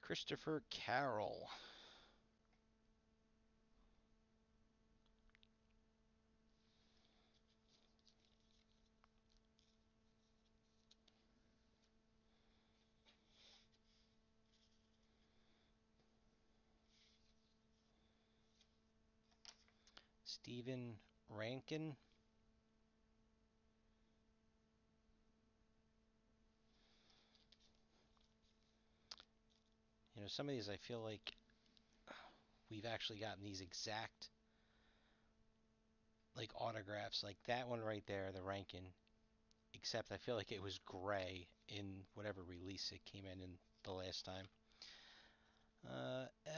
Christopher Carroll. Stephen Rankin. Some of these I feel like we've actually gotten these exact like autographs, like that one right there, the Rankin. Except I feel like it was gray in whatever release it came in the last time.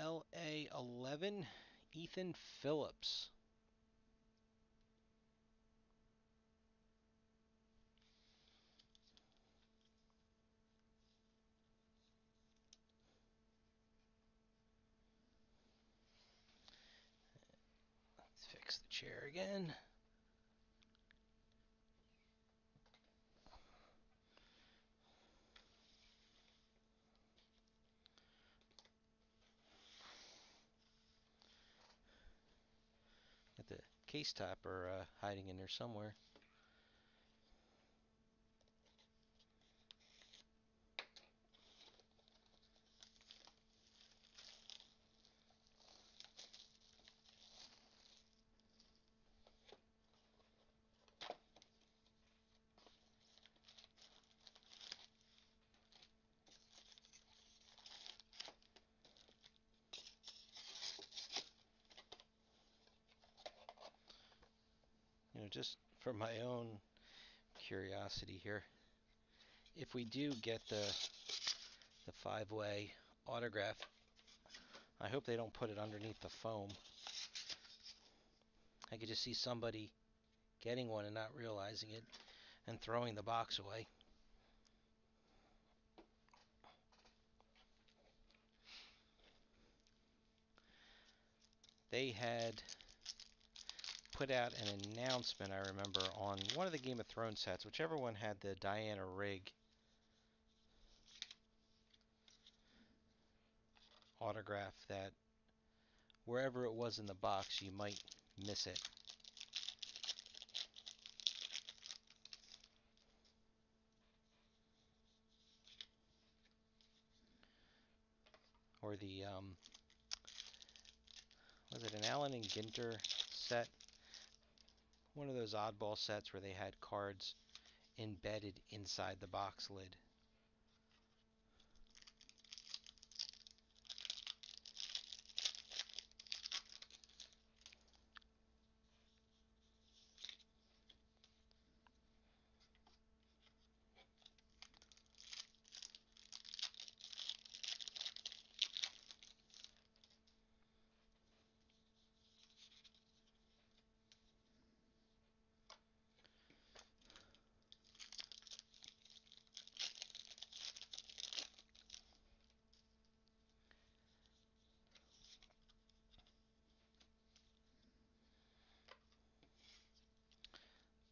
LA11, Ethan Phillips. chair again. Got the case topper hiding in there somewhere. Just for my own curiosity here, if we do get the five-way autograph, I hope they don't put it underneath the foam. I could just see somebody getting one and not realizing it and throwing the box away. They had put out an announcement, I remember, on one of the Game of Thrones sets, whichever one had the Diana Rigg autograph, that wherever it was in the box, you might miss it. Or the, was it an Allen and Ginter set? One of those oddball sets where they had cards embedded inside the box lid.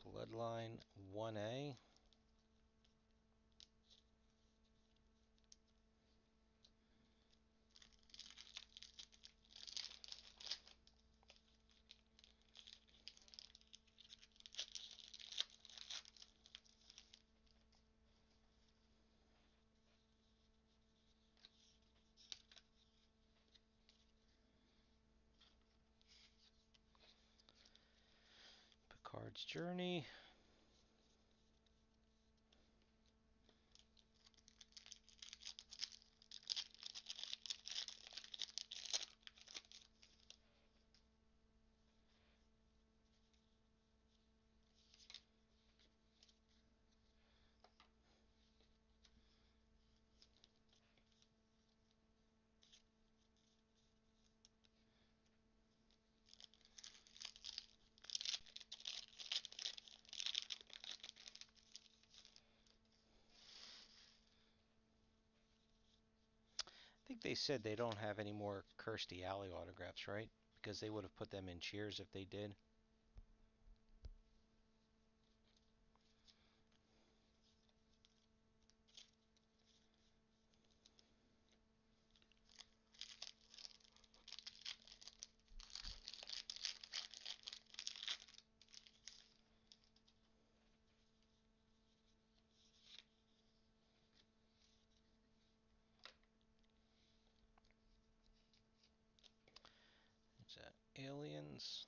Bloodline 1A. Picard's Journey. I think they said they don't have any more Kirstie Alley autographs, right? Because they would have put them in Cheers if they did. Is that Aliens?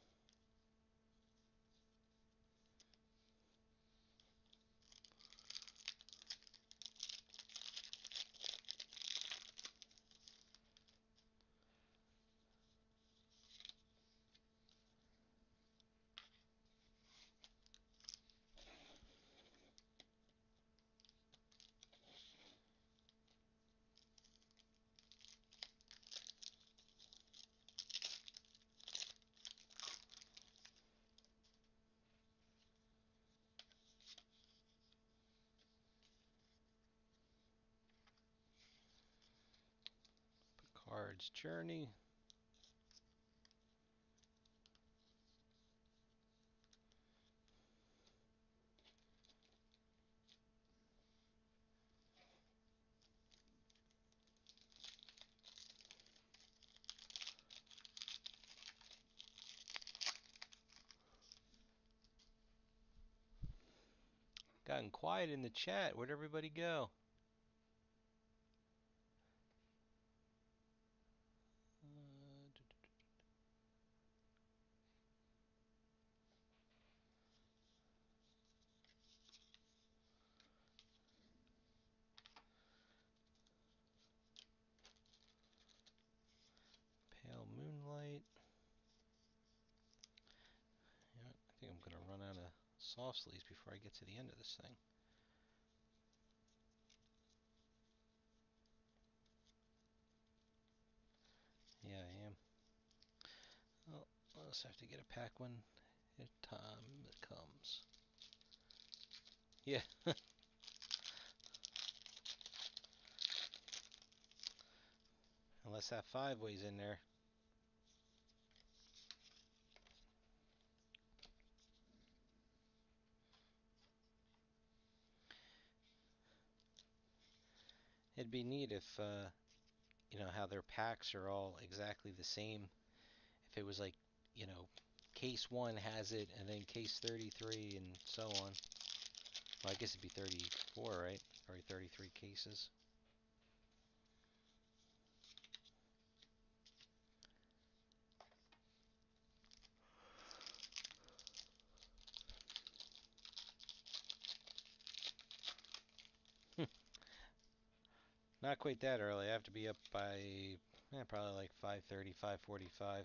Picard's Journey. Gotten quiet in the chat. Where'd everybody go? Pale Moonlight. Yeah, I think I'm gonna run out of soft sleeves before I get to the end of this thing. Yeah, I am. Well, I'll just have to get a pack when time comes. Yeah. Unless that 5-way's in there. It'd be neat if, how their packs are all exactly the same. If it was like, case 1 has it, and then case 33, and so on. Well, I guess it'd be 34, right? Or 33 cases. Not quite that early. I have to be up by probably like 5:30, 5:45.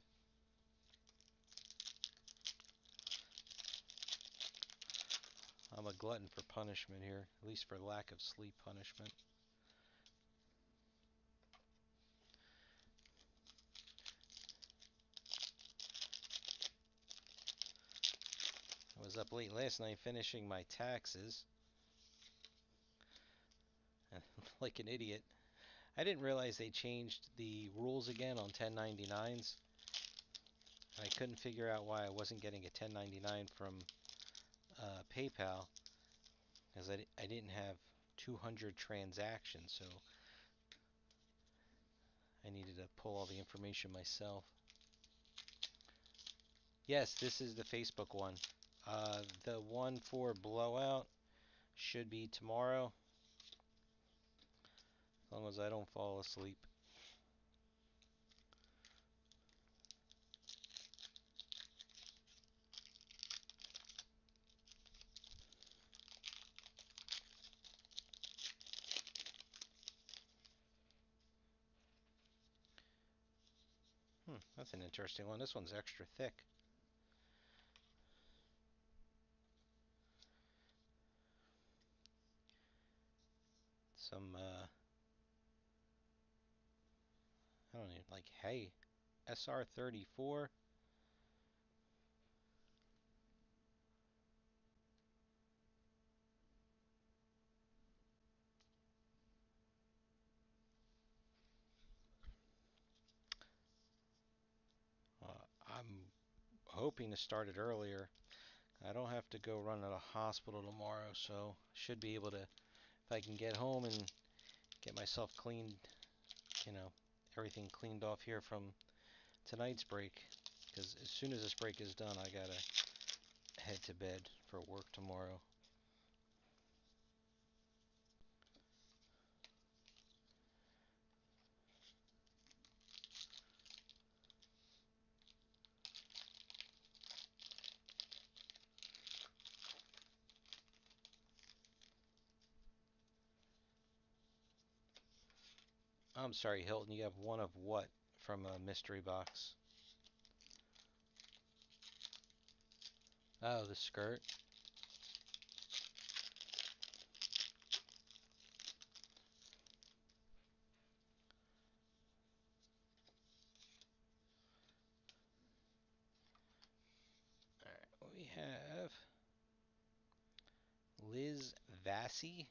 I'm a glutton for punishment here, at least for lack of sleep punishment. I was up late last night finishing my taxes. Like an idiot. I didn't realize they changed the rules again on 1099s. I couldn't figure out why I wasn't getting a 1099 from PayPal, because I didn't have 200 transactions, so I needed to pull all the information myself. Yes, this is the Facebook one. The one for Blowout should be tomorrow, as long as I don't fall asleep. That's an interesting one. This one's extra thick. Some, I don't even, like, hey, SR34. I'm hoping to start it earlier. I don't have to go run to the hospital tomorrow, so I should be able to, if I can get home and get myself cleaned, everything cleaned off here from tonight's break. Because as soon as this break is done, I gotta head to bed for work tomorrow. I'm sorry, Hilton, you have one of what from a mystery box? Oh, the skirt. Alright, we have Liz Vassy.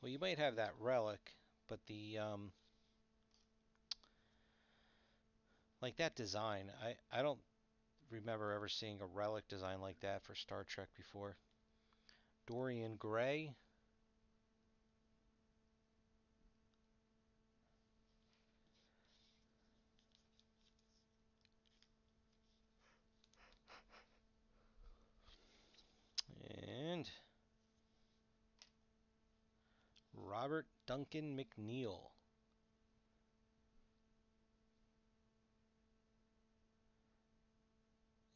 Well, you might have that relic, but the like that design, I don't remember ever seeing a relic design like that for Star Trek before. Dorian Gray. And Robert Duncan McNeil.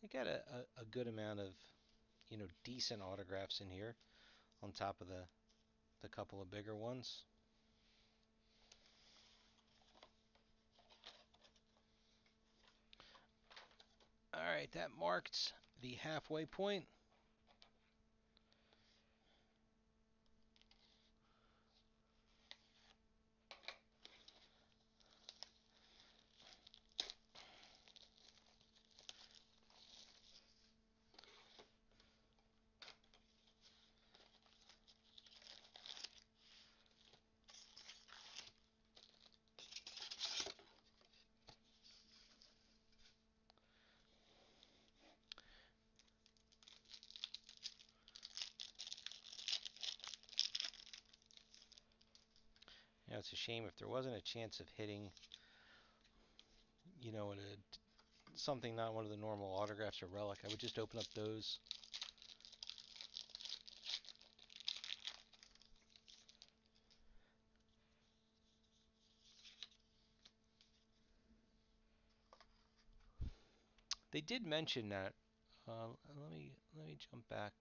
I got a good amount of, decent autographs in here on top of the couple of bigger ones. All right, that marked the halfway point. It's a shame if there wasn't a chance of hitting, something not one of the normal autographs or relic. I would just open up those. They did mention that. Let me jump back.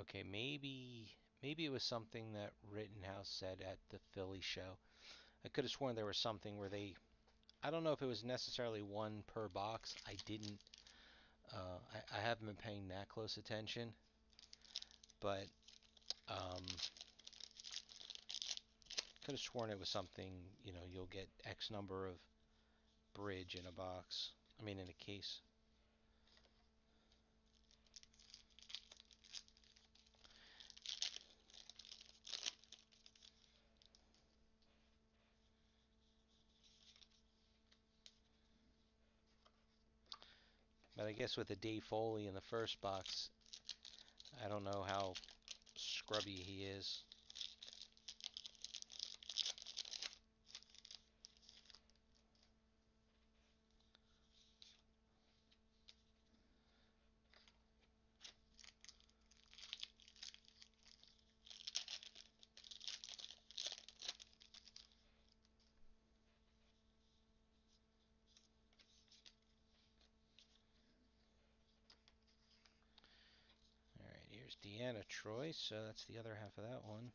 Okay, maybe it was something that Rittenhouse said at the Philly show. I could have sworn there was something where I don't know if it was necessarily one per box. I didn't. I haven't been paying that close attention, but could have sworn it was something. You'll get X number of bridge in a box. I mean, in a case. But I guess with the Dave Foley in the first box, I don't know how scrubby he is. Alright, here's Deanna Troi, so that's the other half of that one.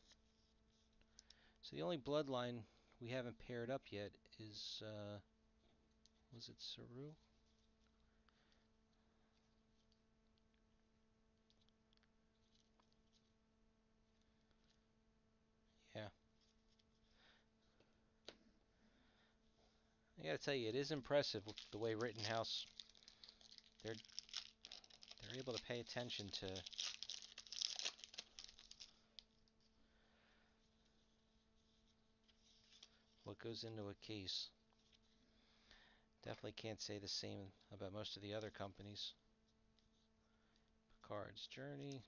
So the only bloodline we haven't paired up yet is, was it Saru? Yeah. I gotta tell you, it is impressive the way Rittenhouse, they're able to pay attention to what goes into a case. Definitely can't say the same about most of the other companies. Picard's Journey.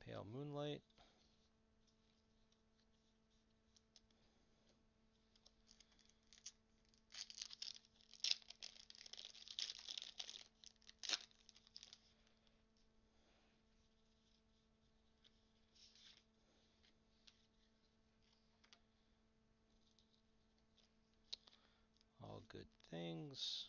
Pale Moonlight. All Good Things.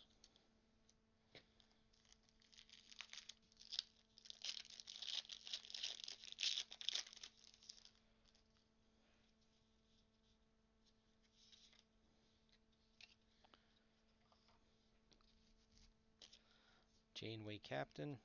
Janeway Captain.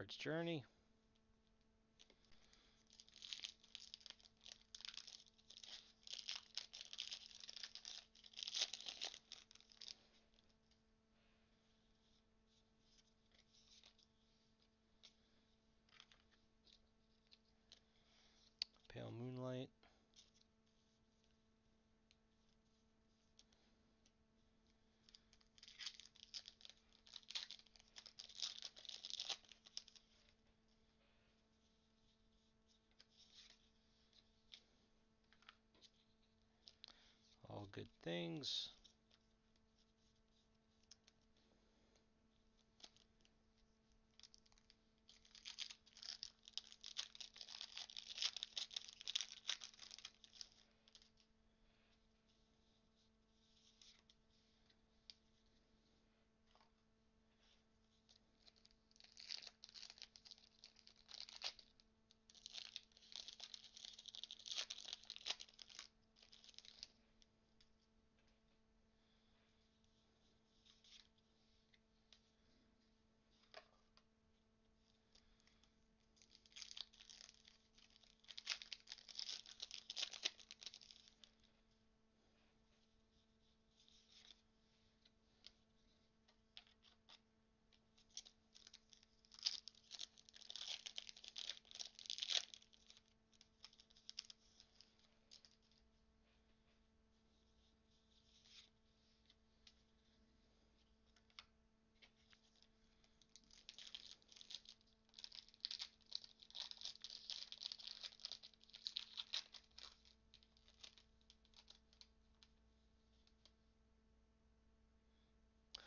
Bard's Journey. Pale Moonlight. All good things.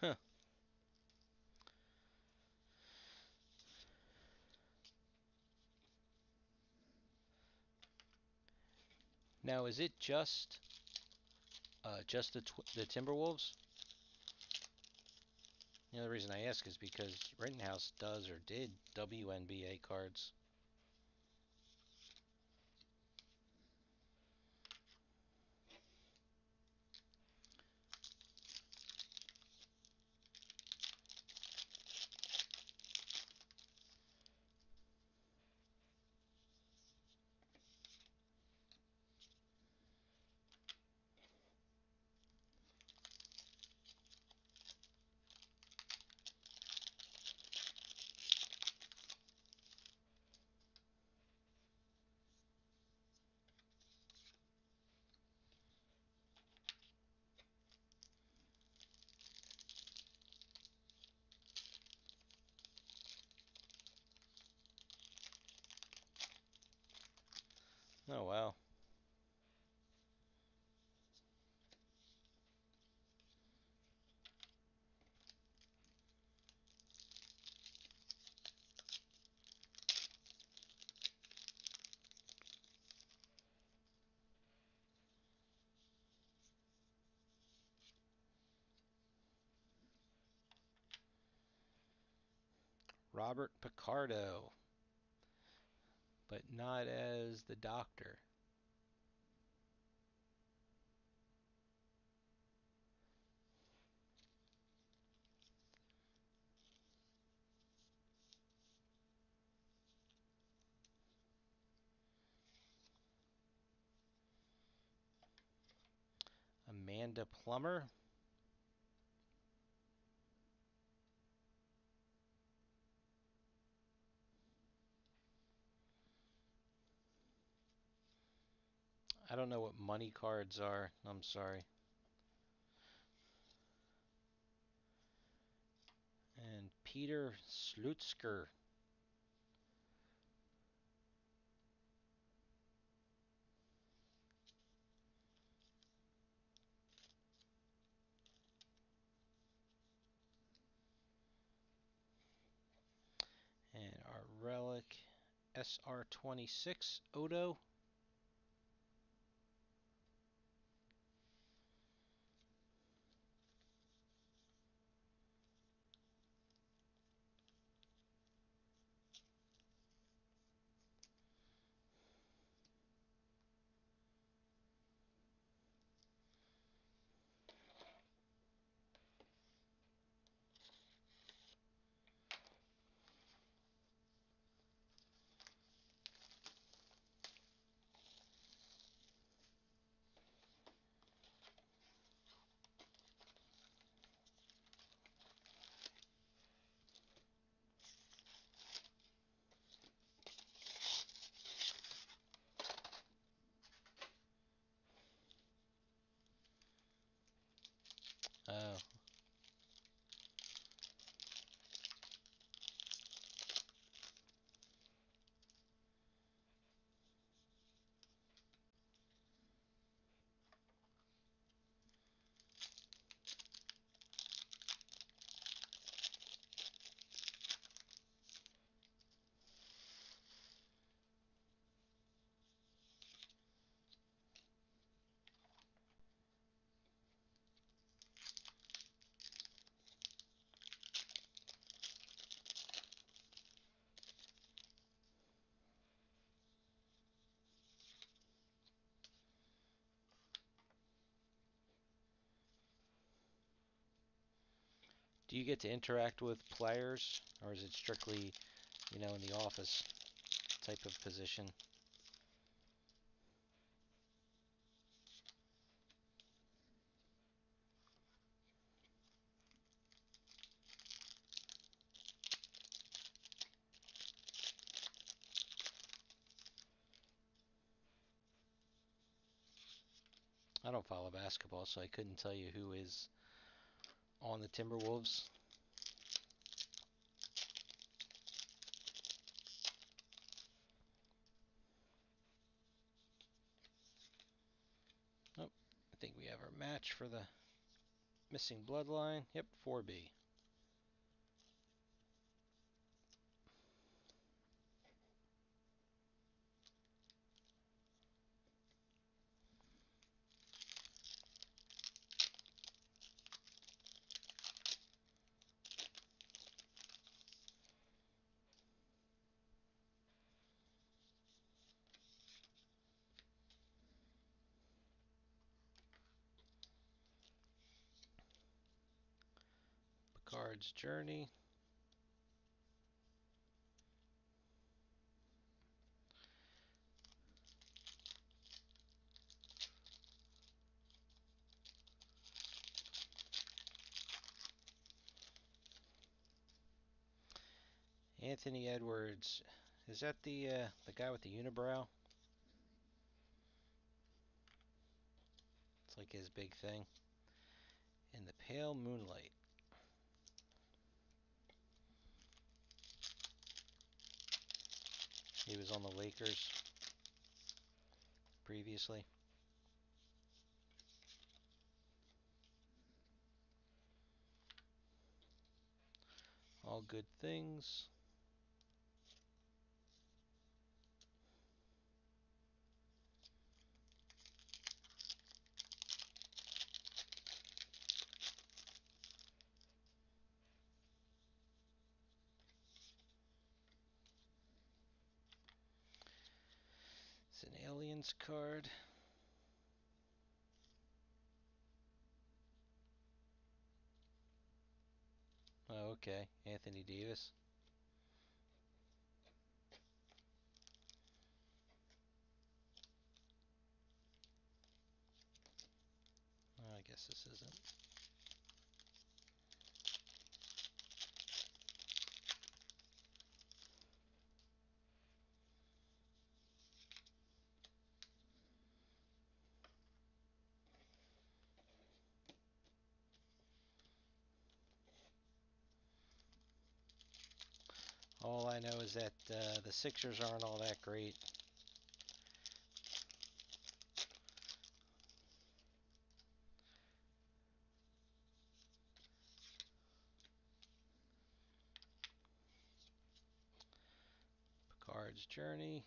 Huh. Now, is it just the Timberwolves? The only reason I ask is because Rittenhouse does or did WNBA cards. Oh, wow. Robert Picardo, but not as the Doctor. Amanda Plummer. I don't know what money cards are. I'm sorry. And Peter Slutsker. And our relic SR26 Odo. Oh. Do you get to interact with players, or is it strictly, in the office type of position? I don't follow basketball, so I couldn't tell you who is on the Timberwolves. Nope. I think we have our match for the missing bloodline. Yep, 4B. Picard's Journey. Anthony Edwards. Is that the guy with the unibrow? It's like his big thing. In the pale moonlight. He was on the Lakers previously. All good things. It's an aliens card. Oh, okay. Anthony Davis. Oh, I guess this isn't. All I know is that the Sixers aren't all that great. Picard's Journey.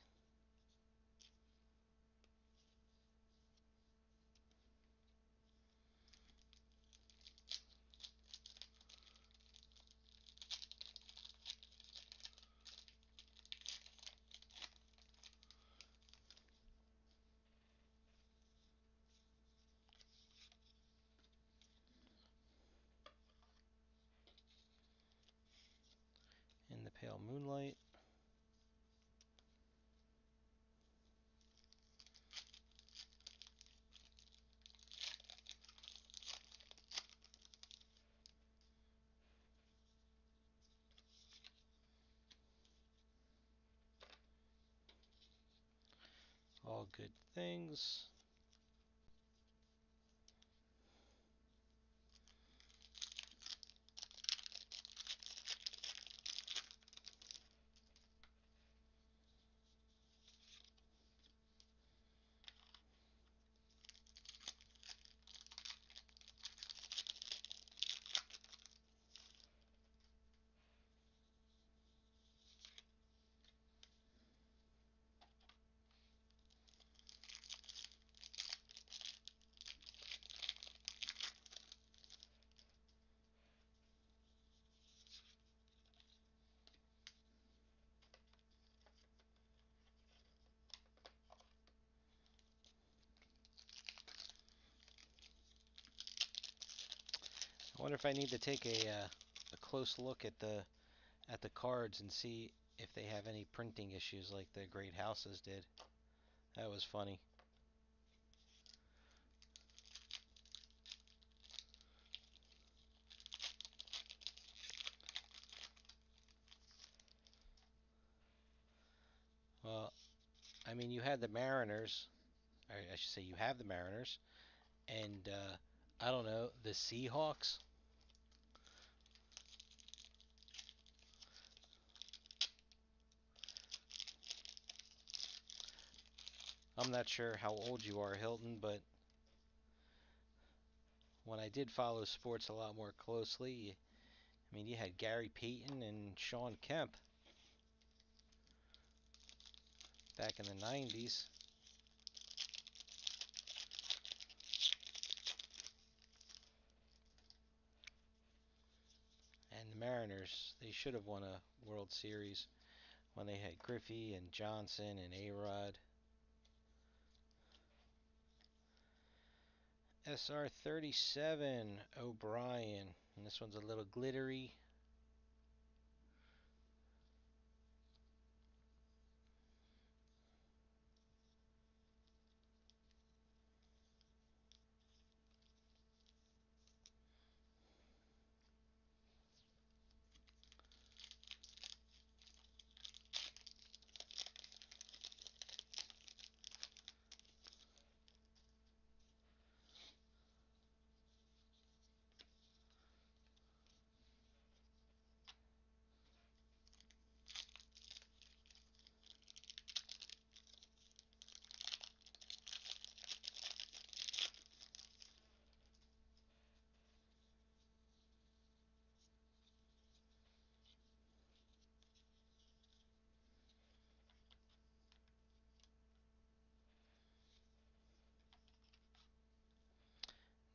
In the pale moonlight. All good things. I wonder if I need to take a close look at the cards and see if they have any printing issues like the Great Houses did. That was funny. Well, I mean, you had the Mariners, or I should say, you have the Mariners, and I don't know, the Seahawks. I'm not sure how old you are, Hilton, but when I did follow sports a lot more closely, I mean, you had Gary Payton and Sean Kemp back in the 90s. And the Mariners, they should have won a World Series when they had Griffey and Johnson and A-Rod. SR37 O'Brien. And this one's a little glittery.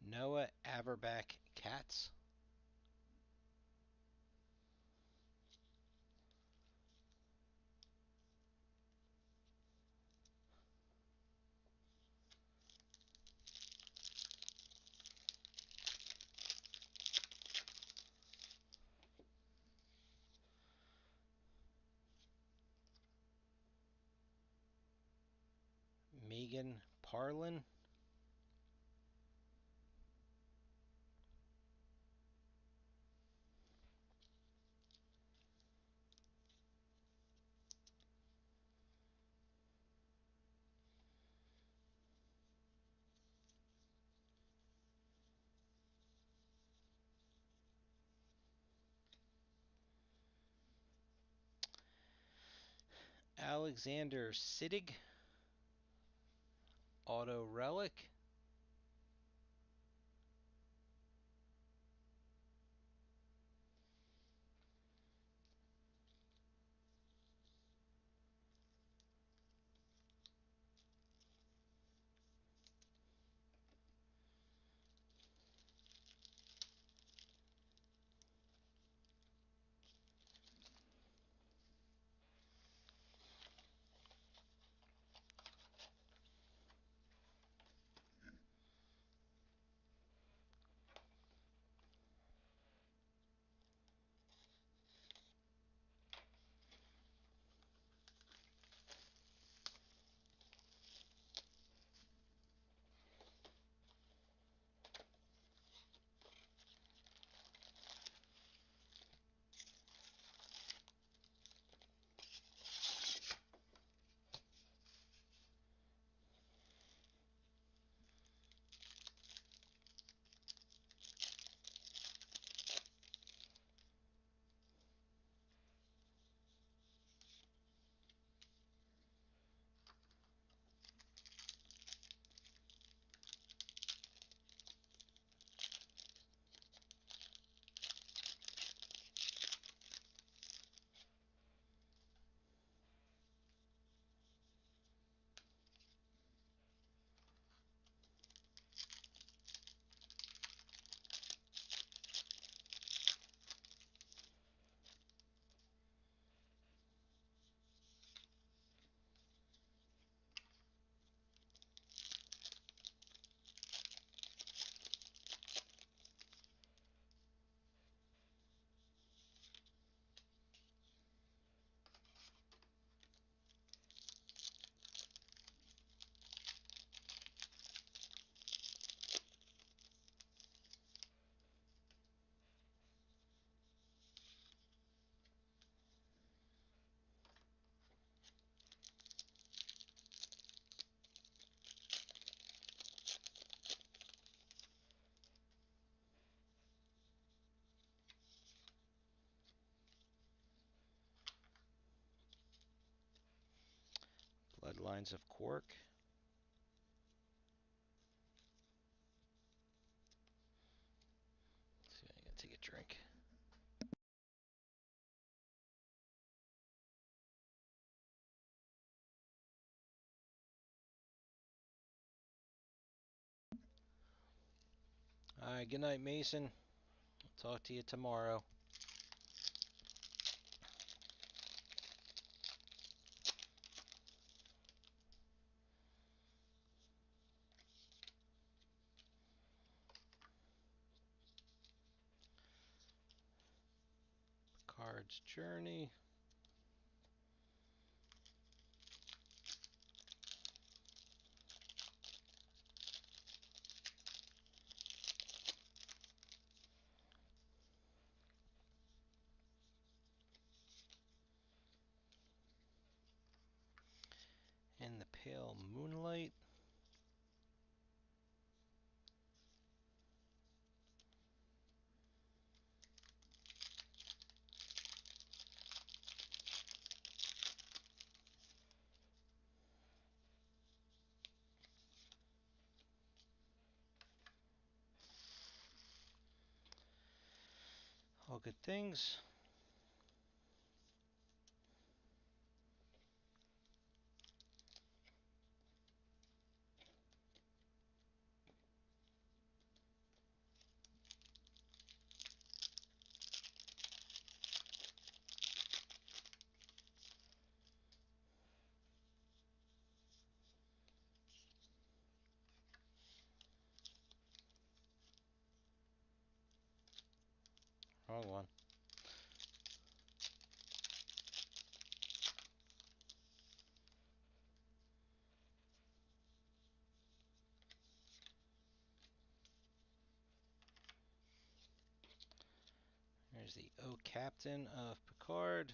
Noah Averback Cats. Megan Parlin. Alexander Siddig. Auto Relic. lines of cork. See, I gotta take a drink. All right, good night, Mason. I'll talk to you tomorrow. Picard's Journey. In the Pale Moonlight. All good things. Wrong one. There's the O Captain of Picard.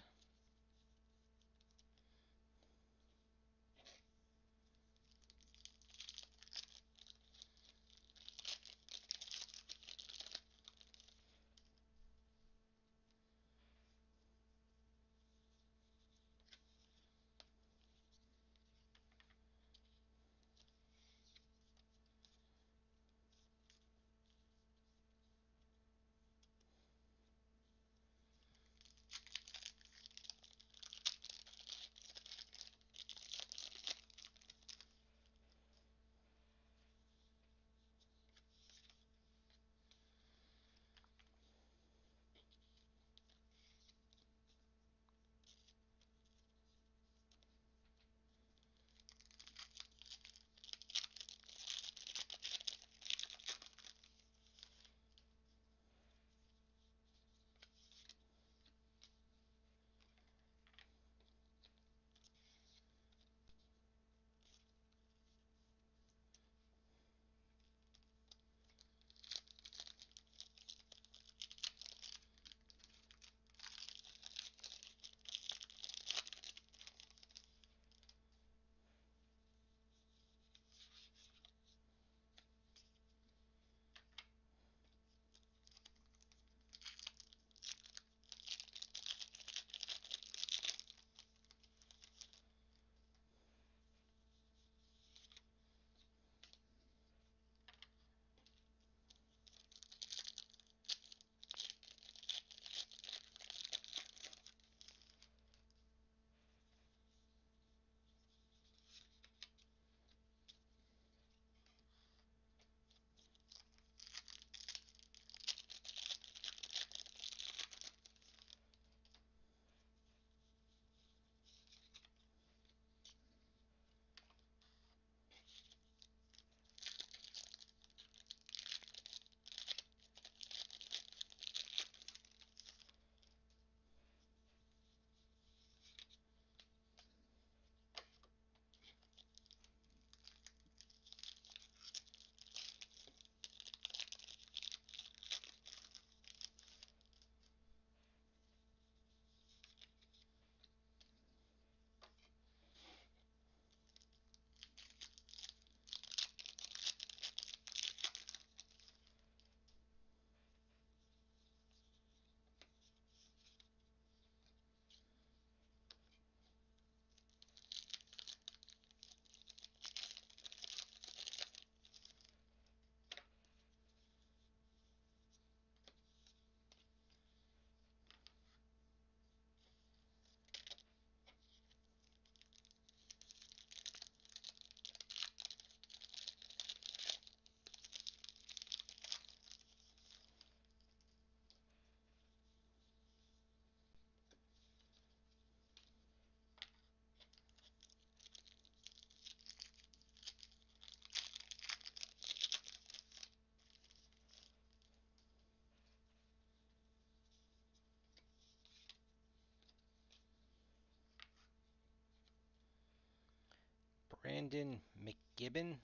Brandon McGibbon.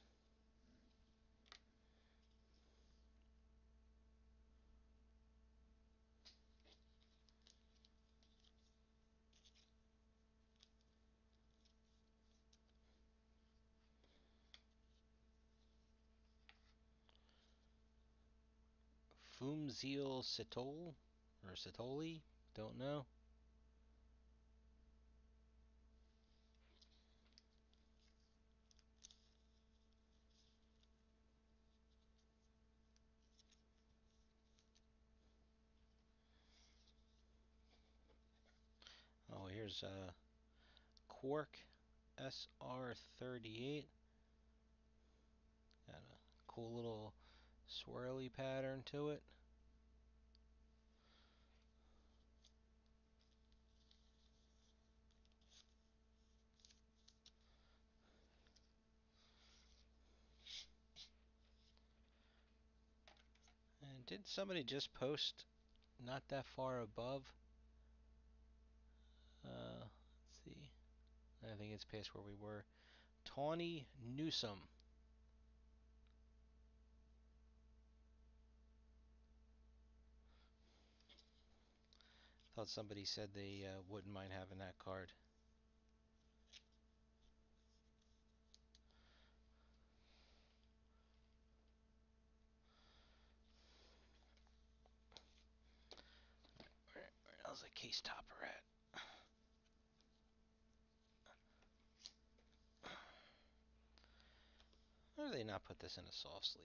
Fumzil Sitol or Sitoli, don't know. Oh, here's Quark SR38. Got a cool little swirly pattern to it. And did somebody just post not that far above? Let's see. I think it's past where we were. Tawny Newsome. Thought somebody said they wouldn't mind having that card. Where else the case topper at? Why do they not put this in a soft sleeve?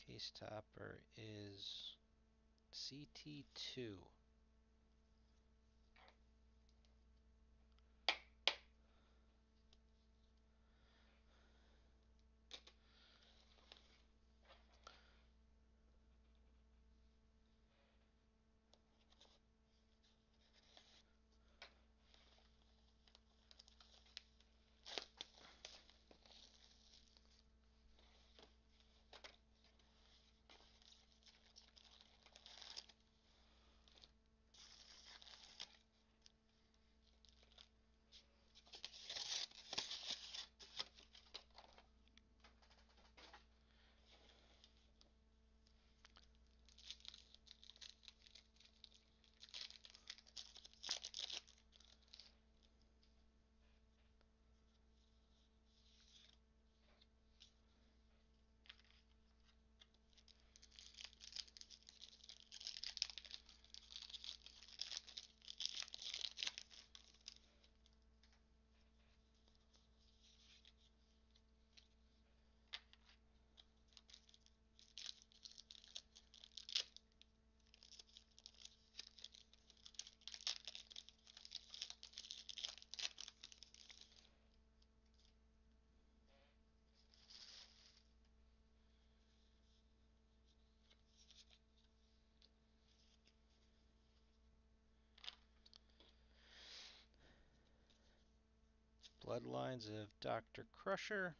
Case topper is CT2. Bloodlines of Dr. Crusher.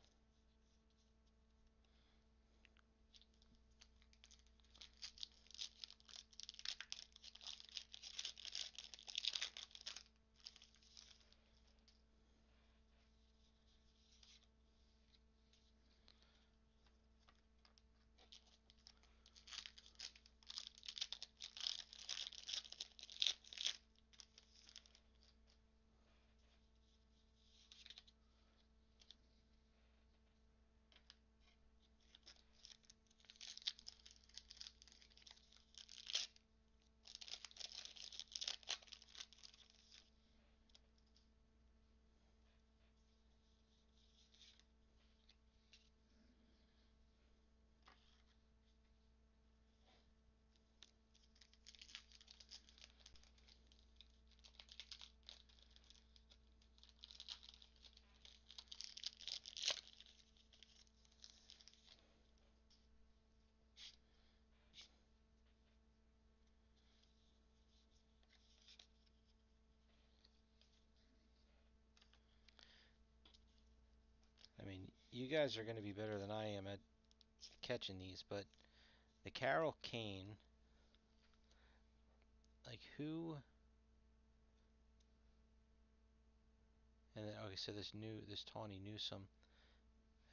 I mean, you guys are going to be better than I am at catching these, but The Carol Kane. Like who? And then okay, so this Tawny Newsome.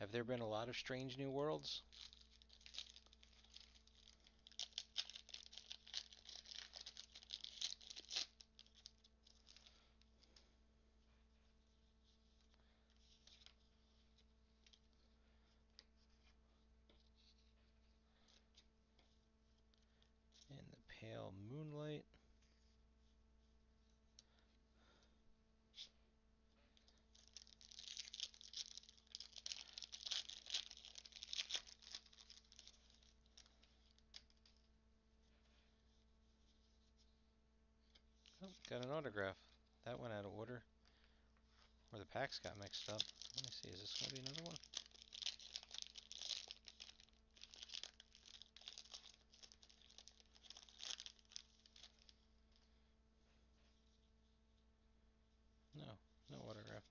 Have there been a lot of Strange New Worlds? And the Pale Moonlight. Oh, got an autograph. That went out of order. Or the packs got mixed up. Let me see, is this going to be another one? No, no autograph.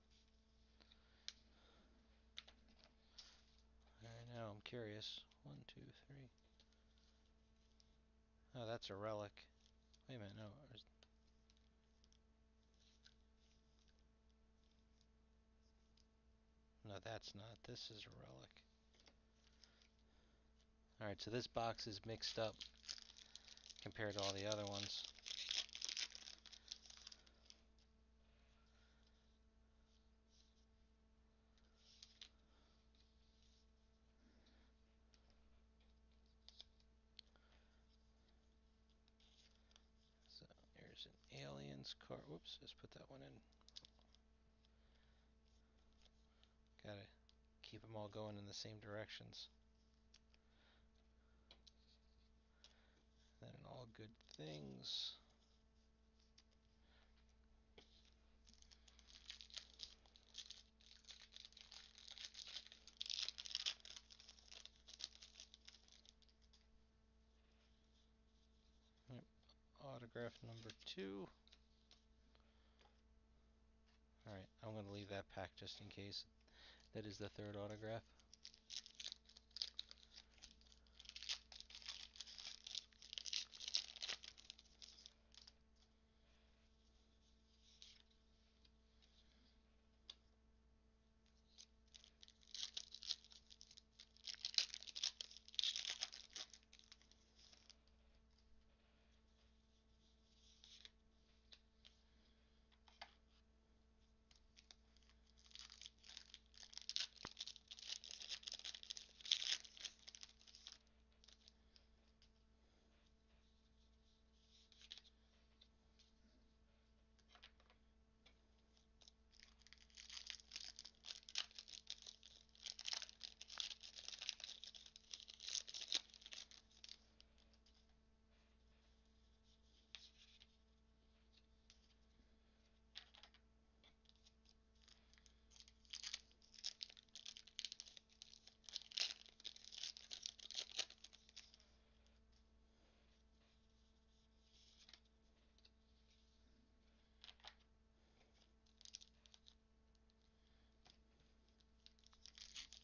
I know, I'm curious. 1, 2, 3. Oh, that's a relic. Wait a minute, no. No, that's not. This is a relic. Alright, so this box is mixed up compared to all the other ones. So here's an Aliens card. Whoops, just put that one in. Gotta keep them all going in the same directions. Then all good things. Yep. Autograph number 2. Alright, I'm going to leave that pack just in case. That is the 3rd autograph.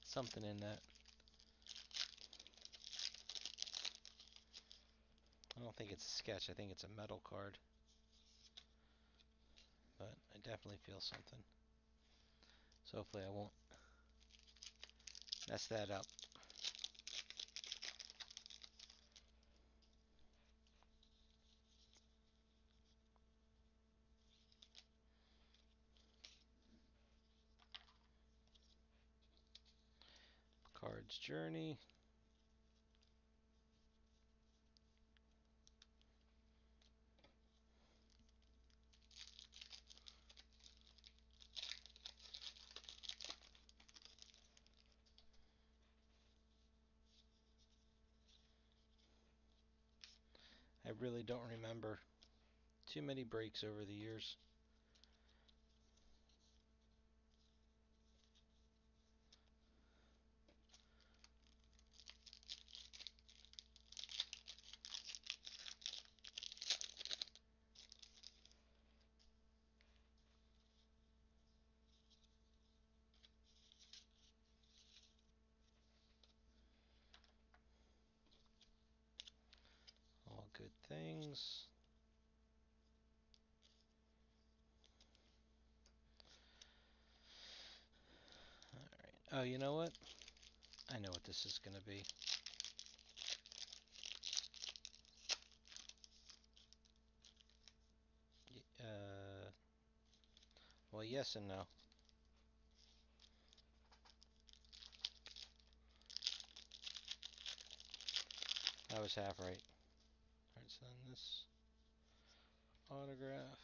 Something in that. I don't think it's a sketch. I think it's a metal card. But I definitely feel something. So hopefully I won't mess that up. Cards Journey. I really don't remember too many breaks over the years. things. Alright. Oh, you know what? I know what this is going to be. Well, yes and no. I was half right. Alright, so then this autograph.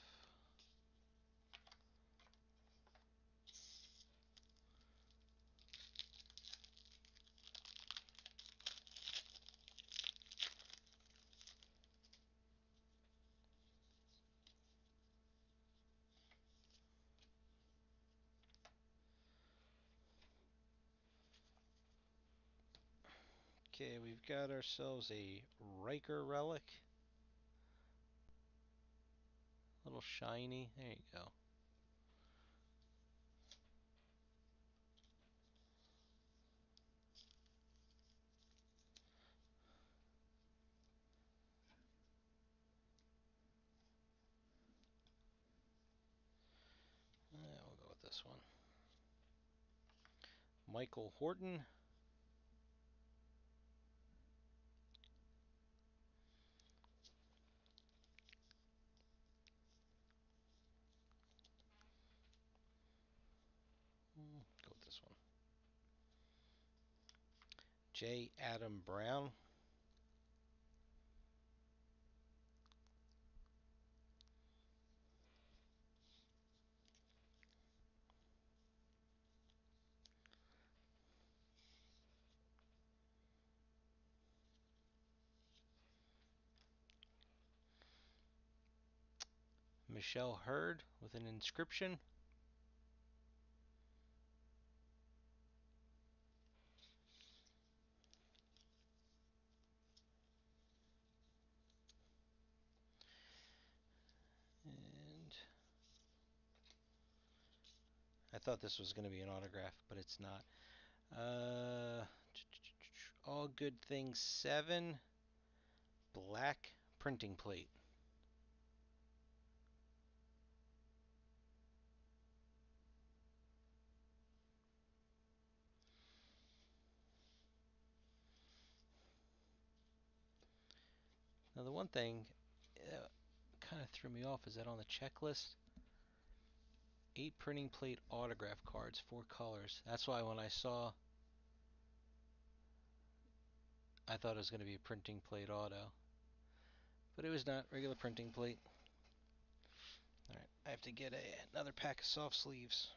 Okay, we've got ourselves a Riker relic. A little shiny. There you go. We'll go with this one. Michael Horton. Go with this one. J. Adam Brown. Michelle Hurd with an inscription. And I thought this was going to be an autograph, but it's not. All Good Things 7 black printing plate. Now the one thing kind of threw me off is that on the checklist, 8 printing plate autograph cards, 4 colors. That's why when I saw, I thought it was going to be a printing plate auto. But it was not, regular printing plate. Alright, I have to get another pack of soft sleeves.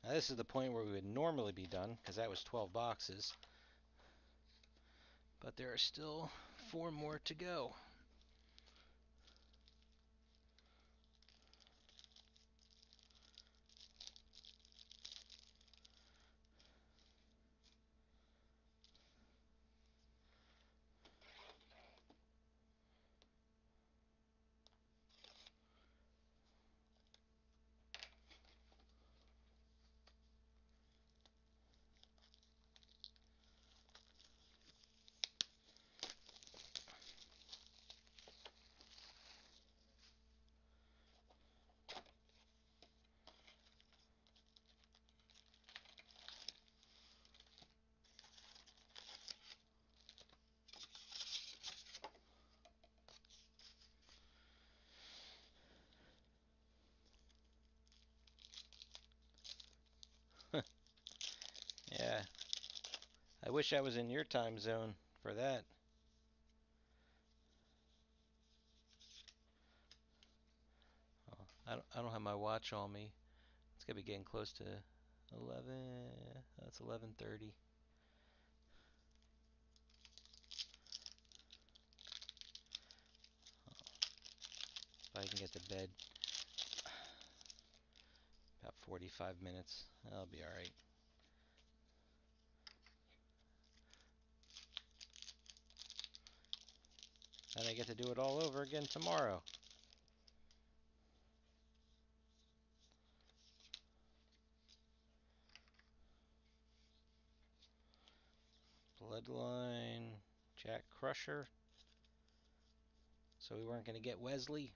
Now this is the point where we would normally be done, because that was 12 boxes. But there are still 4 more to go. Yeah, I wish I was in your time zone for that. Oh, I don't have my watch on me. It's gonna be getting close to 11. That's 11:30. I can get to bed. About 45 minutes. I'll be alright. And I get to do it all over again tomorrow. Bloodline, Jack Crusher. So we weren't going to get Wesley.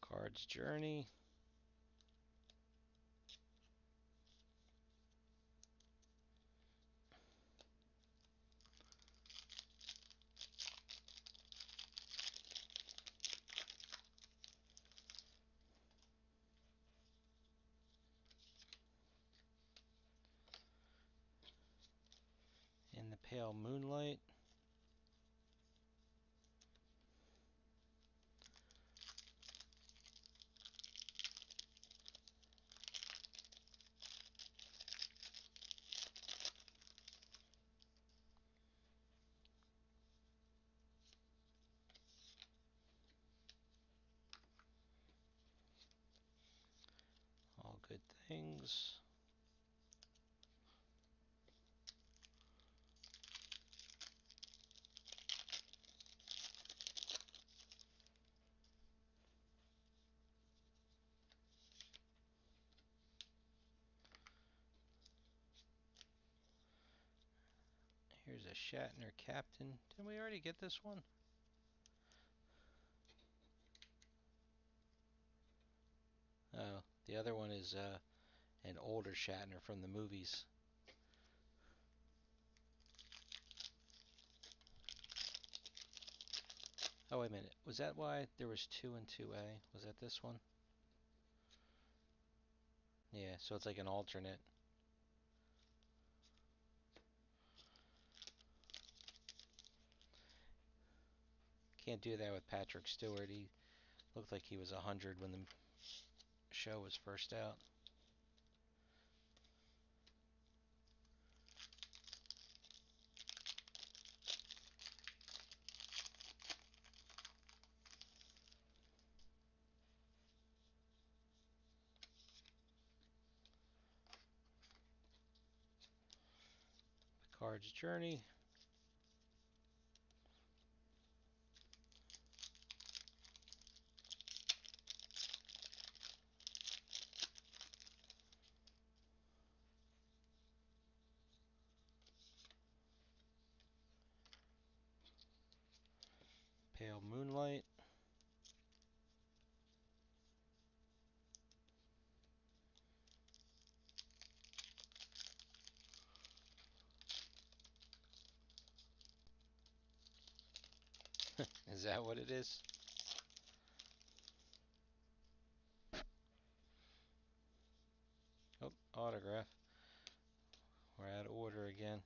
Cards Journey. In the Pale Moonlight. All Good Things. Here's a Shatner Captain. Didn't we already get this one? Oh, the other one is an older Shatner from the movies. Oh, wait a minute. Was that why there was 2 and 2A? Was that this one? Yeah, so it's like an alternate. Can't do that with Patrick Stewart. He looked like he was 100 when the show was first out. Picard's Journey. Pale Moonlight. Is that what it is? Oh, autograph. We're out of order again.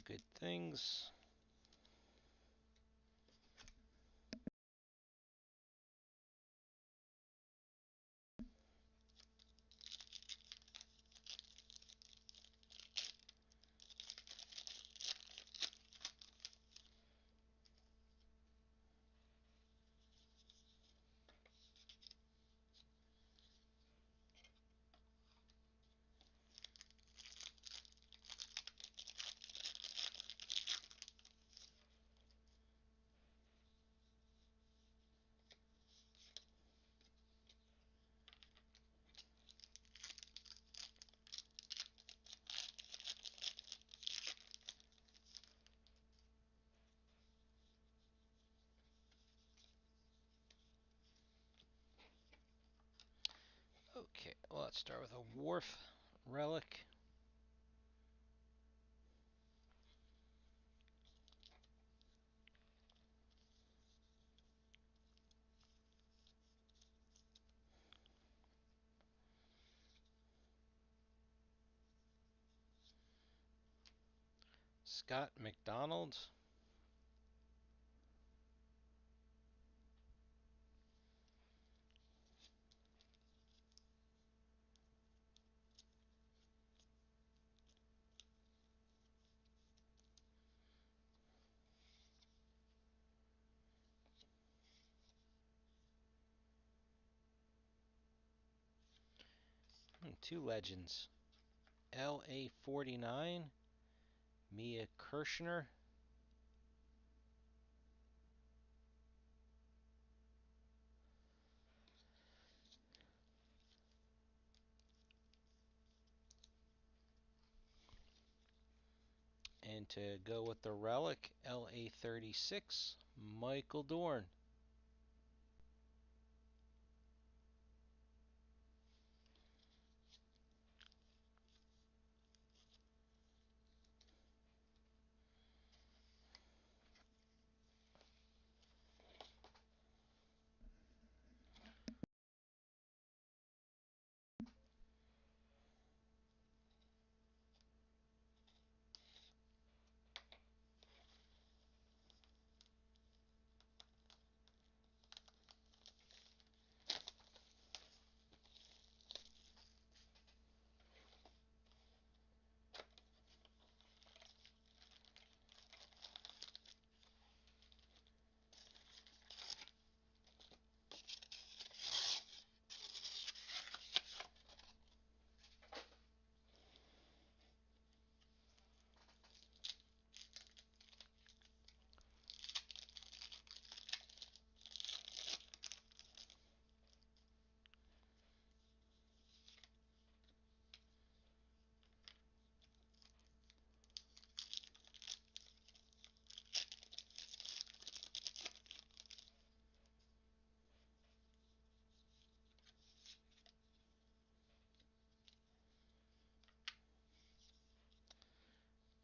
good things. Okay, well, let's start with a Wharf relic. Scott McDonald. Two legends. LA49, Mia Kirshner. And to go with the relic, LA36, Michael Dorn.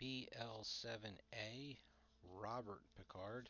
BL7A, Robert Picard.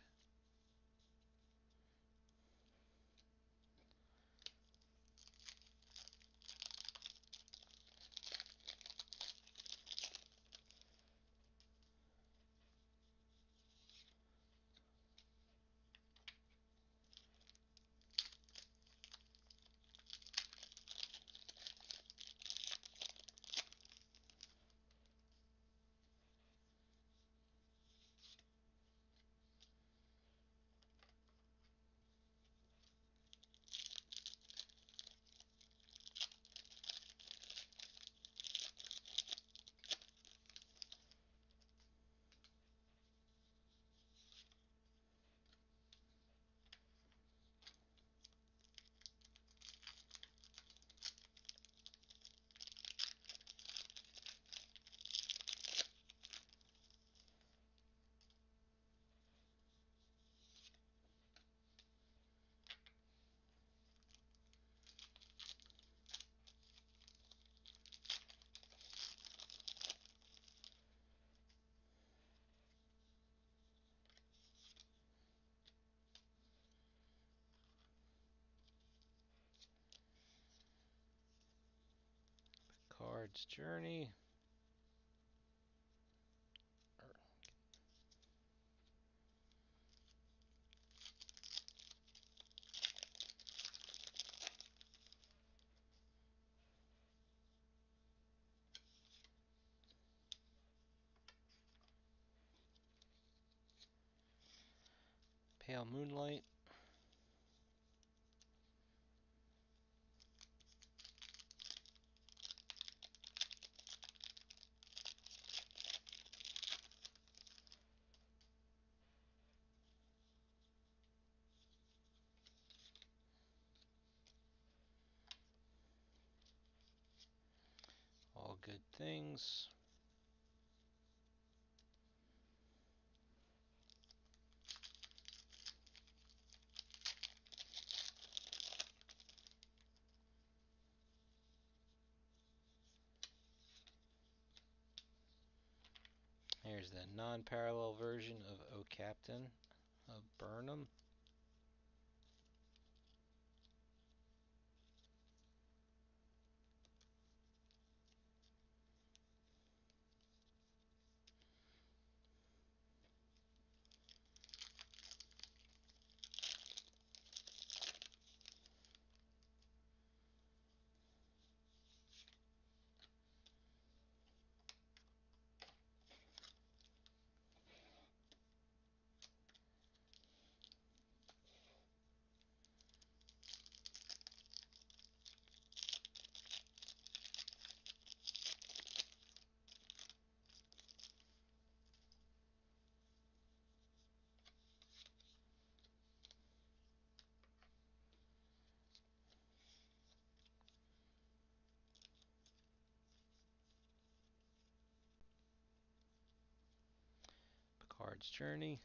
Picard's Journey. Pale Moonlight. All good things. Here's the non-parallel version of O Captain of Burnham. Picard's Journey.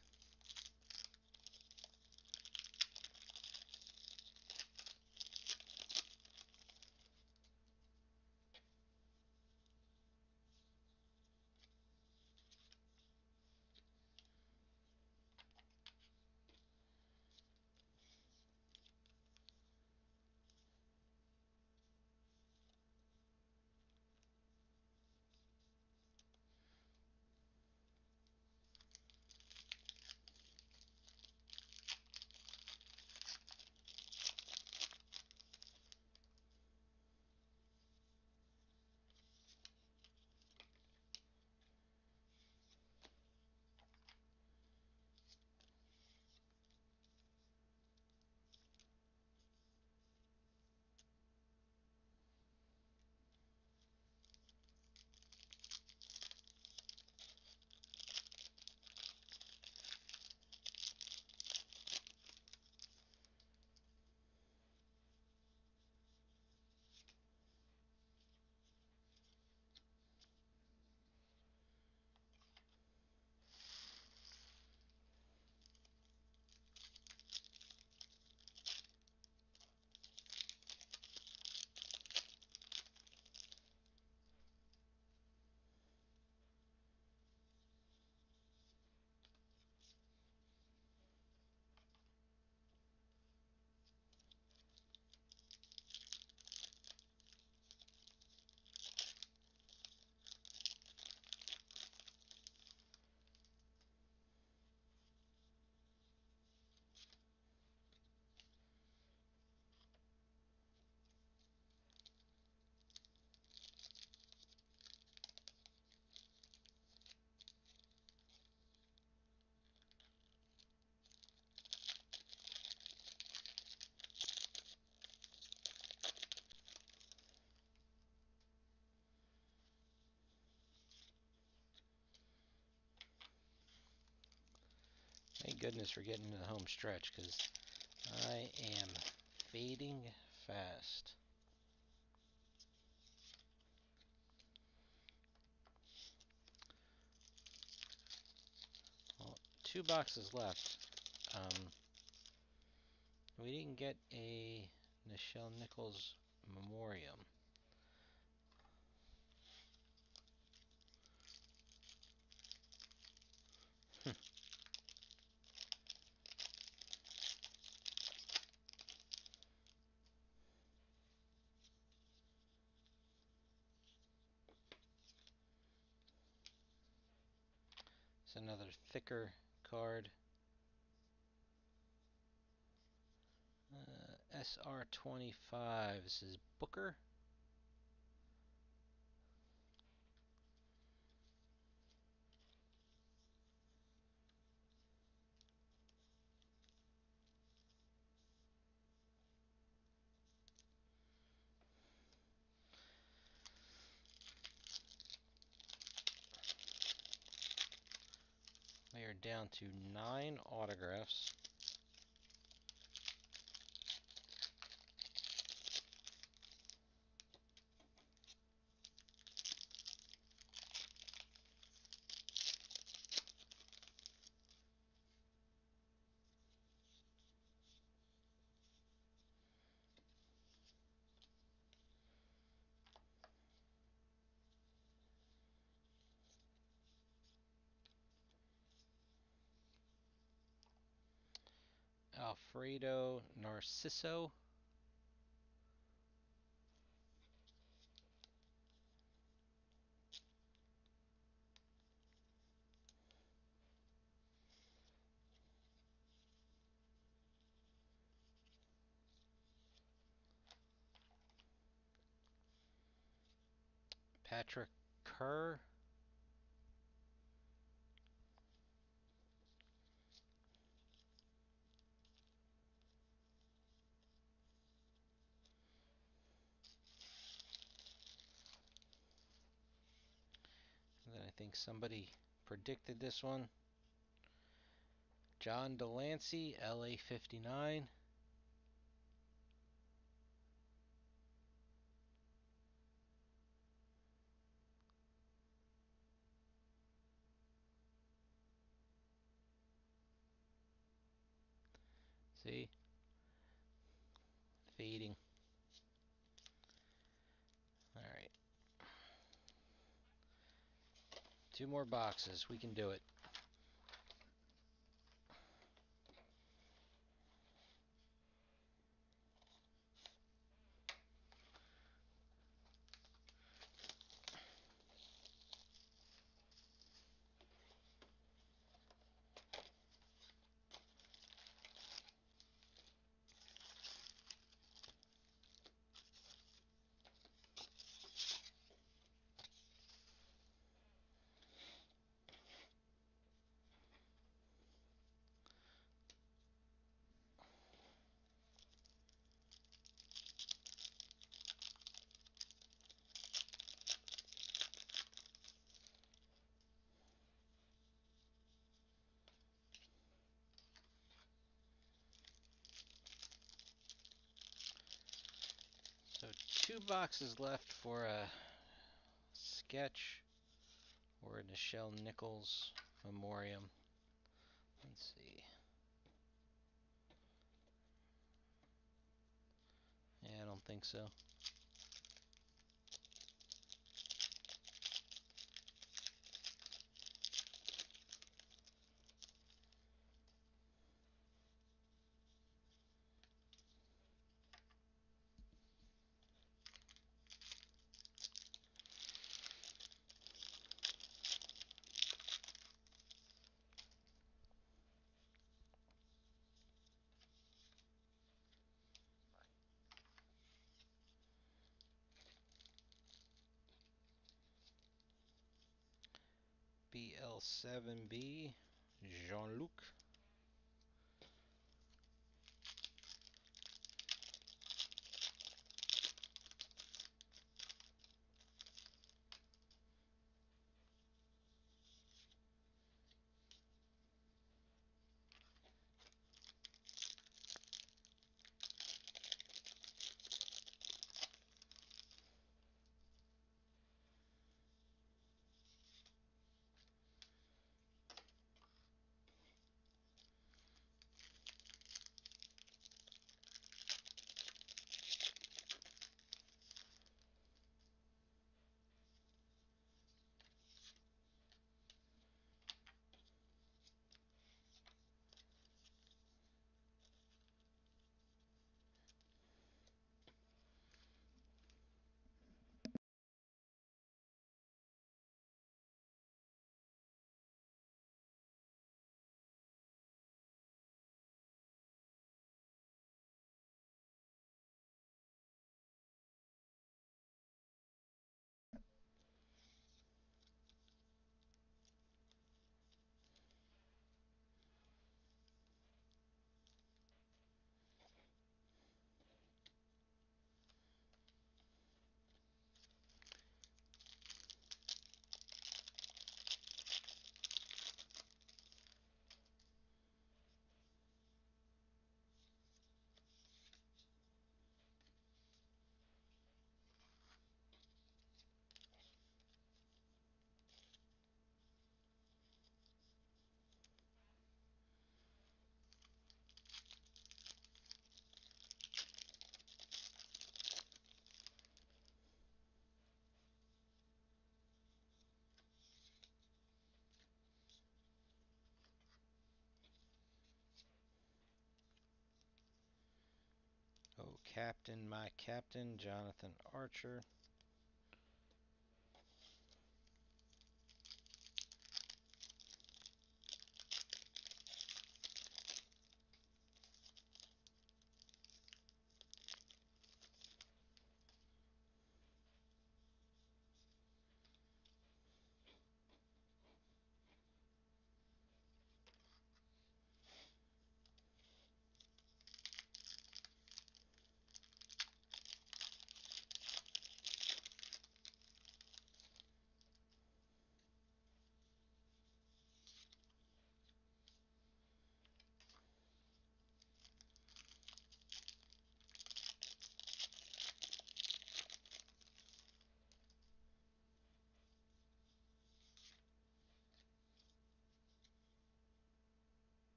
Thank goodness we're getting to the home stretch because I am fading fast. Well, 2 boxes left. We didn't get a Nichelle Nichols Memoriam. It's another thicker card. SR25. This is Booker. are down to 9 autographs. Alfredo Narciso. Patrick Kerr. And then I think somebody predicted this one. John Delancey, LA 59. See? Fading. Alright. 2 more boxes. We can do it. So 2 boxes left for a sketch or a Nichelle Nichols memoriam. Let's see. Yeah, I don't think so. BL7B, Jean-Luc. captain, my captain, Jonathan Archer.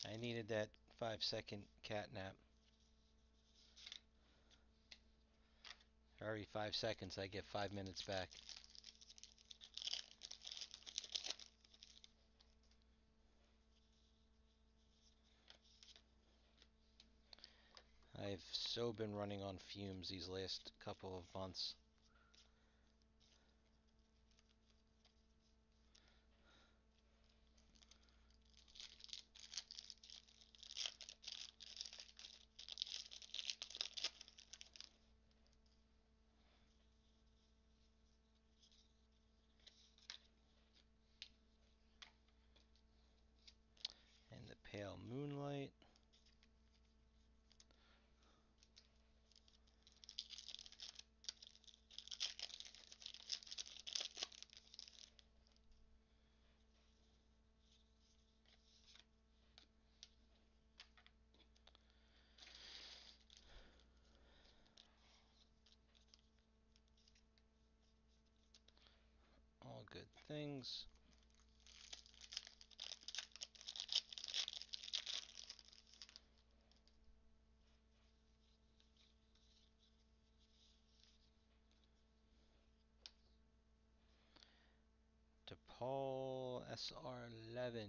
I needed that 5-second cat nap. Every 5 seconds I get 5 minutes back. I've so been running on fumes these last couple of months. And the pale moonlight. All good things. DePaul SR11.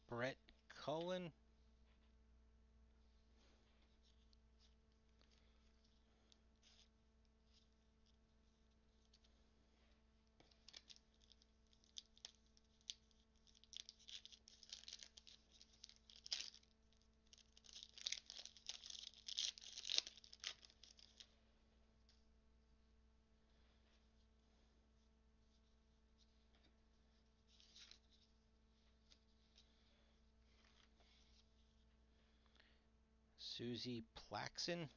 Brett Cullen. Susie Plaxon.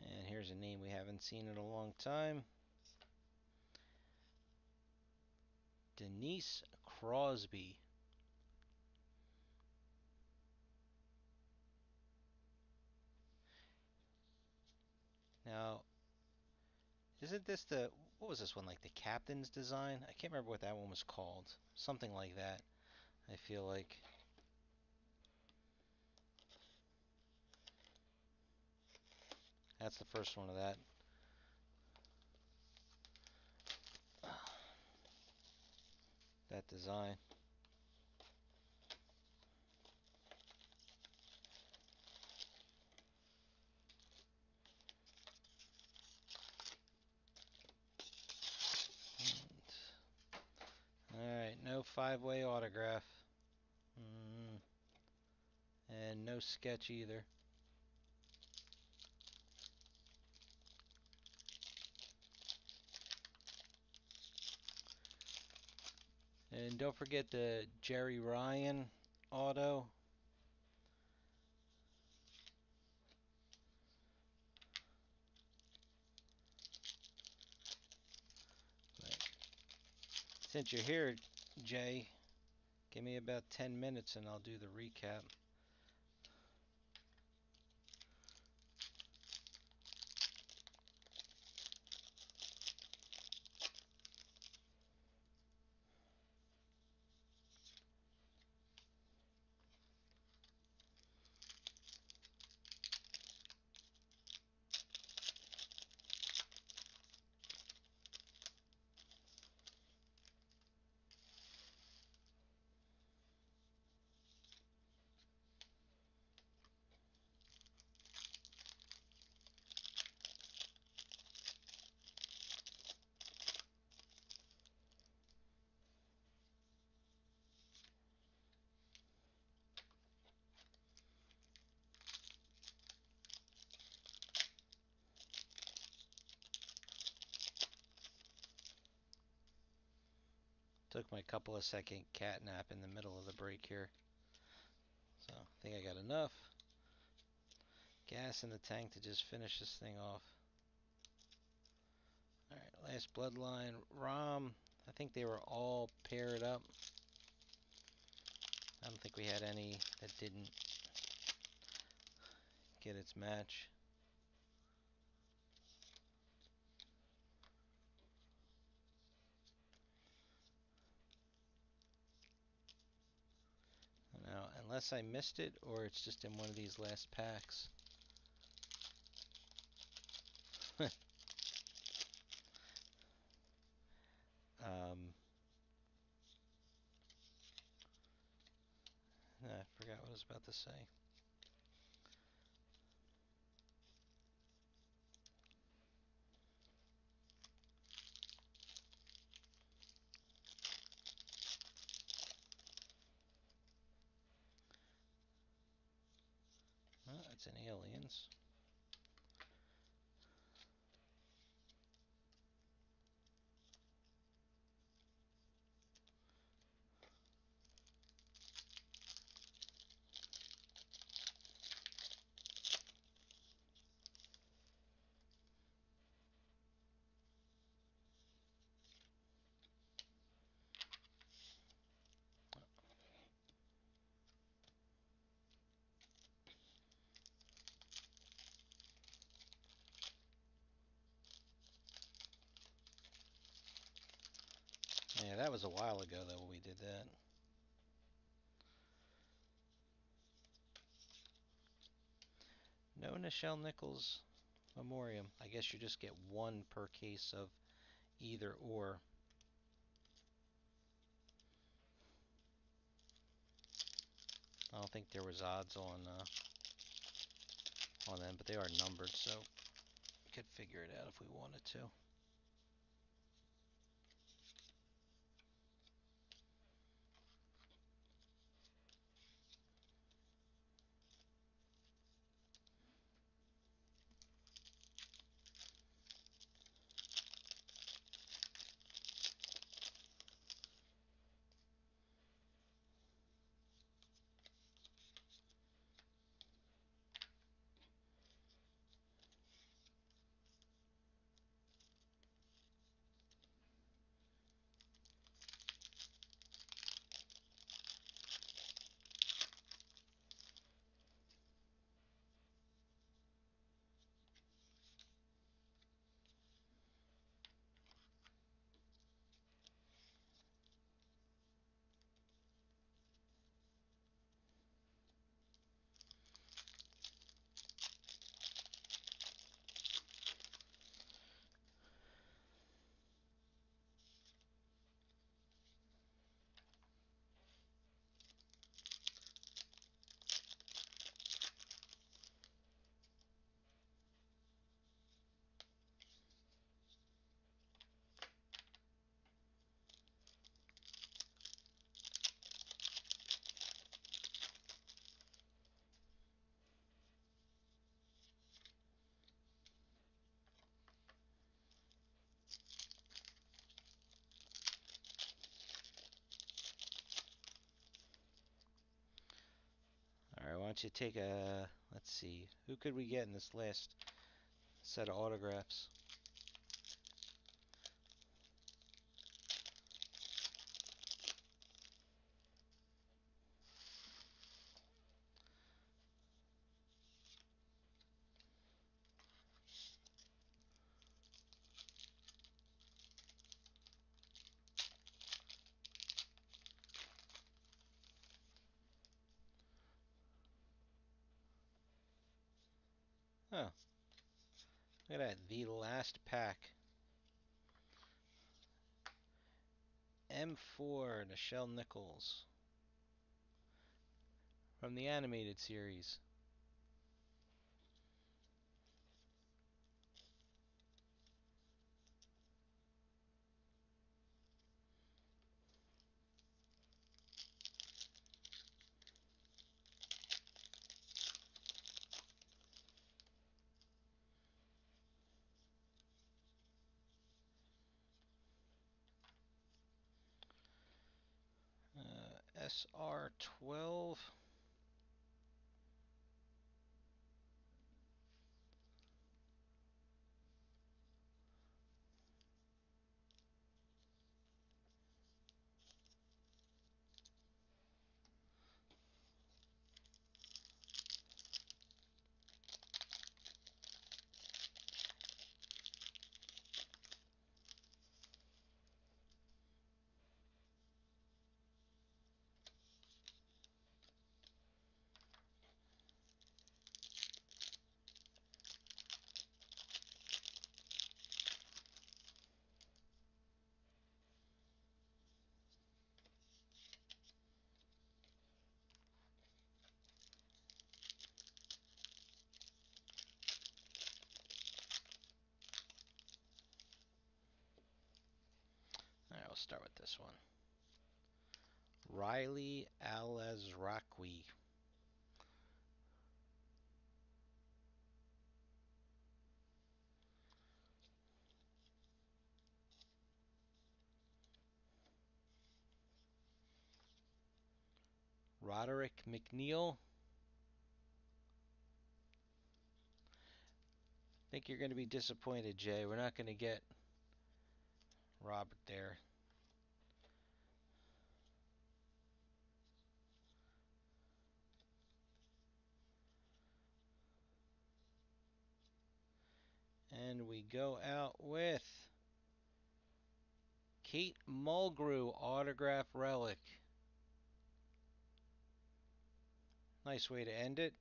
And here's a name we haven't seen in a long time. Denise Crosby. Now, isn't this what was this one, like the captain's design? I can't remember what that one was called. Something like that, I feel like. That's the first one of that. That design. Alright, no 5-way autograph. And no sketch either. And don't forget the Jerry Ryan auto. Since you're here, Jay, give me about 10 minutes and I'll do the recap. Took my couple of second cat nap in the middle of the break here. So I think I got enough gas in the tank to just finish this thing off. Alright, last bloodline. Rom. I think they were all paired up. I don't think we had any that didn't get its match. Now, unless I missed it or it's just in one of these last packs. I forgot what I was about to say. Oh, it's in Aliens. Yeah, that was a while ago though when we did that. No Nichelle Nichols Memoriam. I guess you just get one per case of either or. I don't think there was odds on them, but they are numbered, so we could figure it out if we wanted to. don't you take a, let's see, who could we get in this last set of autographs? Oh, look at that, the last pack. M4, Nichelle Nichols. From the animated series. SR12. Alright, we'll start with this one. Riley Alazraqui. Roderick McNeil. I think you're going to be disappointed, Jay. We're not going to get Robert there. And we go out with Kate Mulgrew autograph relic. Nice way to end it.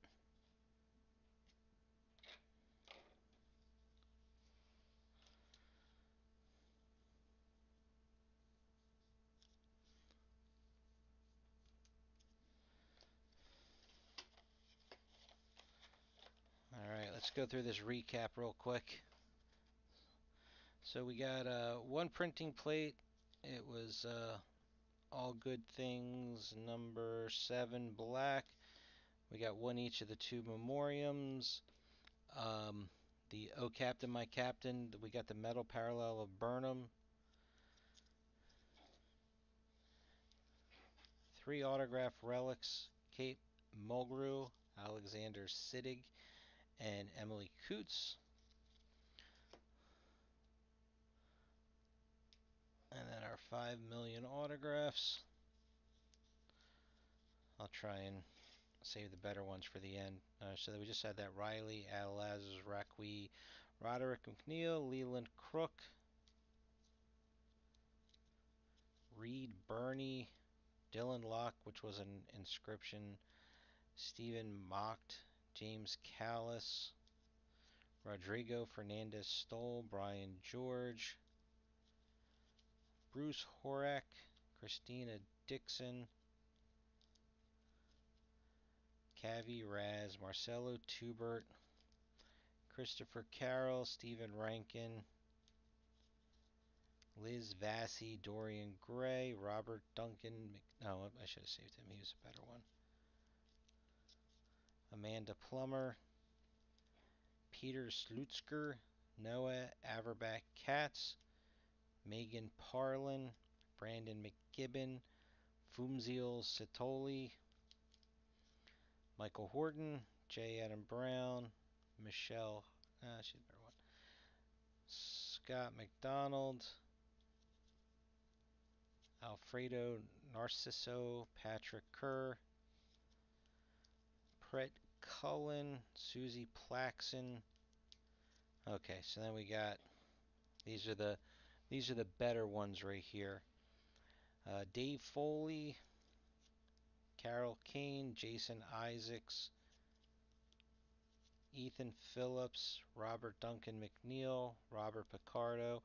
Alright, let's go through this recap real quick. So we got one printing plate. It was All Good Things, number 7, black. We got one each of the two memoriams. The Oh Captain, My Captain, we got the metal parallel of Burnham. 3 autograph relics, Kate Mulgrew, Alexander Siddig, and Emily Coots. And then our 5 million autographs. I'll try and save the better ones for the end. So we just had that Riley Alazraqui, Roderick McNeil, Leland Crook, Reed Burney, Dylan Locke, which was an inscription, Stephen Mocked, James Callis, Rodrigo Fernandez Stoll, Brian George, Bruce Horak, Christina Dixon, Cavi Raz, Marcelo Tubert, Christopher Carroll, Stephen Rankin, Liz Vassy, Dorian Gray, Robert Duncan. No, I should have saved him. He was a better one. Amanda Plummer, Peter Slutzker, Noah Averbach Katz, Megan Parlin, Brandon McGibbon, Fumziel Sitoli, Michael Horton, J. Adam Brown, Michelle, she's better one. Scott McDonald, Alfredo Narciso, Patrick Kerr, Brett Cullen, Susie Plaxon. Okay, so then we got these are the better ones right here. Dave Foley, Carol Kane, Jason Isaacs, Ethan Phillips, Robert Duncan McNeil, Robert Picardo,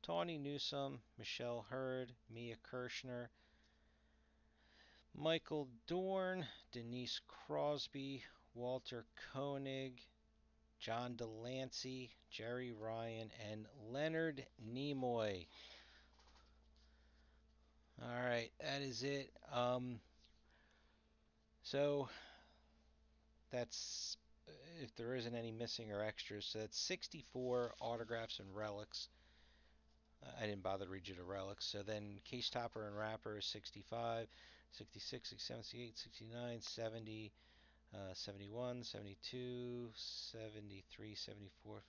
Tawny Newsome, Michelle Hurd, Mia Kirshner, Michael Dorn, Denise Crosby, Walter Koenig, John Delancey, Jerry Ryan, and Leonard Nimoy. All right, that is it. So that's if there isn't any missing or extras. So that's 64 autographs and relics. I didn't bother to read you the relics. So then case topper and wrapper is 65, 66, 67, 68, 69, 70, 71, 72, 73, 74.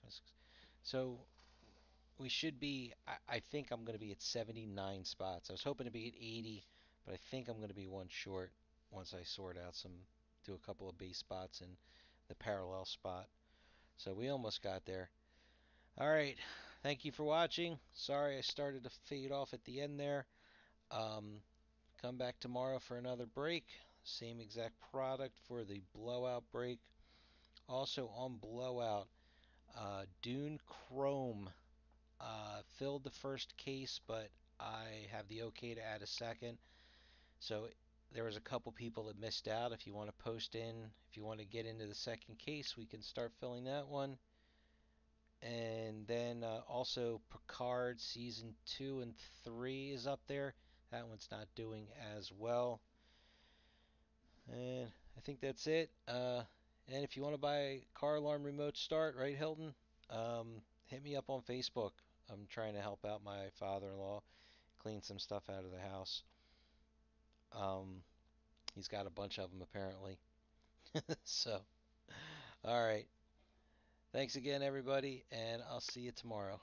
So we should be, I think I'm going to be at 79 spots. I was hoping to be at 80, but I think I'm going to be one short once I sort out do a couple of base spots and the parallel spot. So we almost got there. All right. Thank you for watching. Sorry I started to fade off at the end there. Um, Come back tomorrow for another break. Same exact product for the blowout break. Also on blowout, Dune Chrome filled the first case, but I have the okay to add a second. So there was a couple people that missed out. If you want to post in, if you want to get into the second case, we can start filling that one. And then also Picard season 2 and 3 is up there. That one's not doing as well. And I think that's it. And if you want to buy a car alarm remote start, right, Hilton? Hit me up on Facebook. I'm trying to help out my father-in-law clean some stuff out of the house. Um, he's got a bunch of them apparently. So, all right. Thanks again, everybody, and I'll see you tomorrow.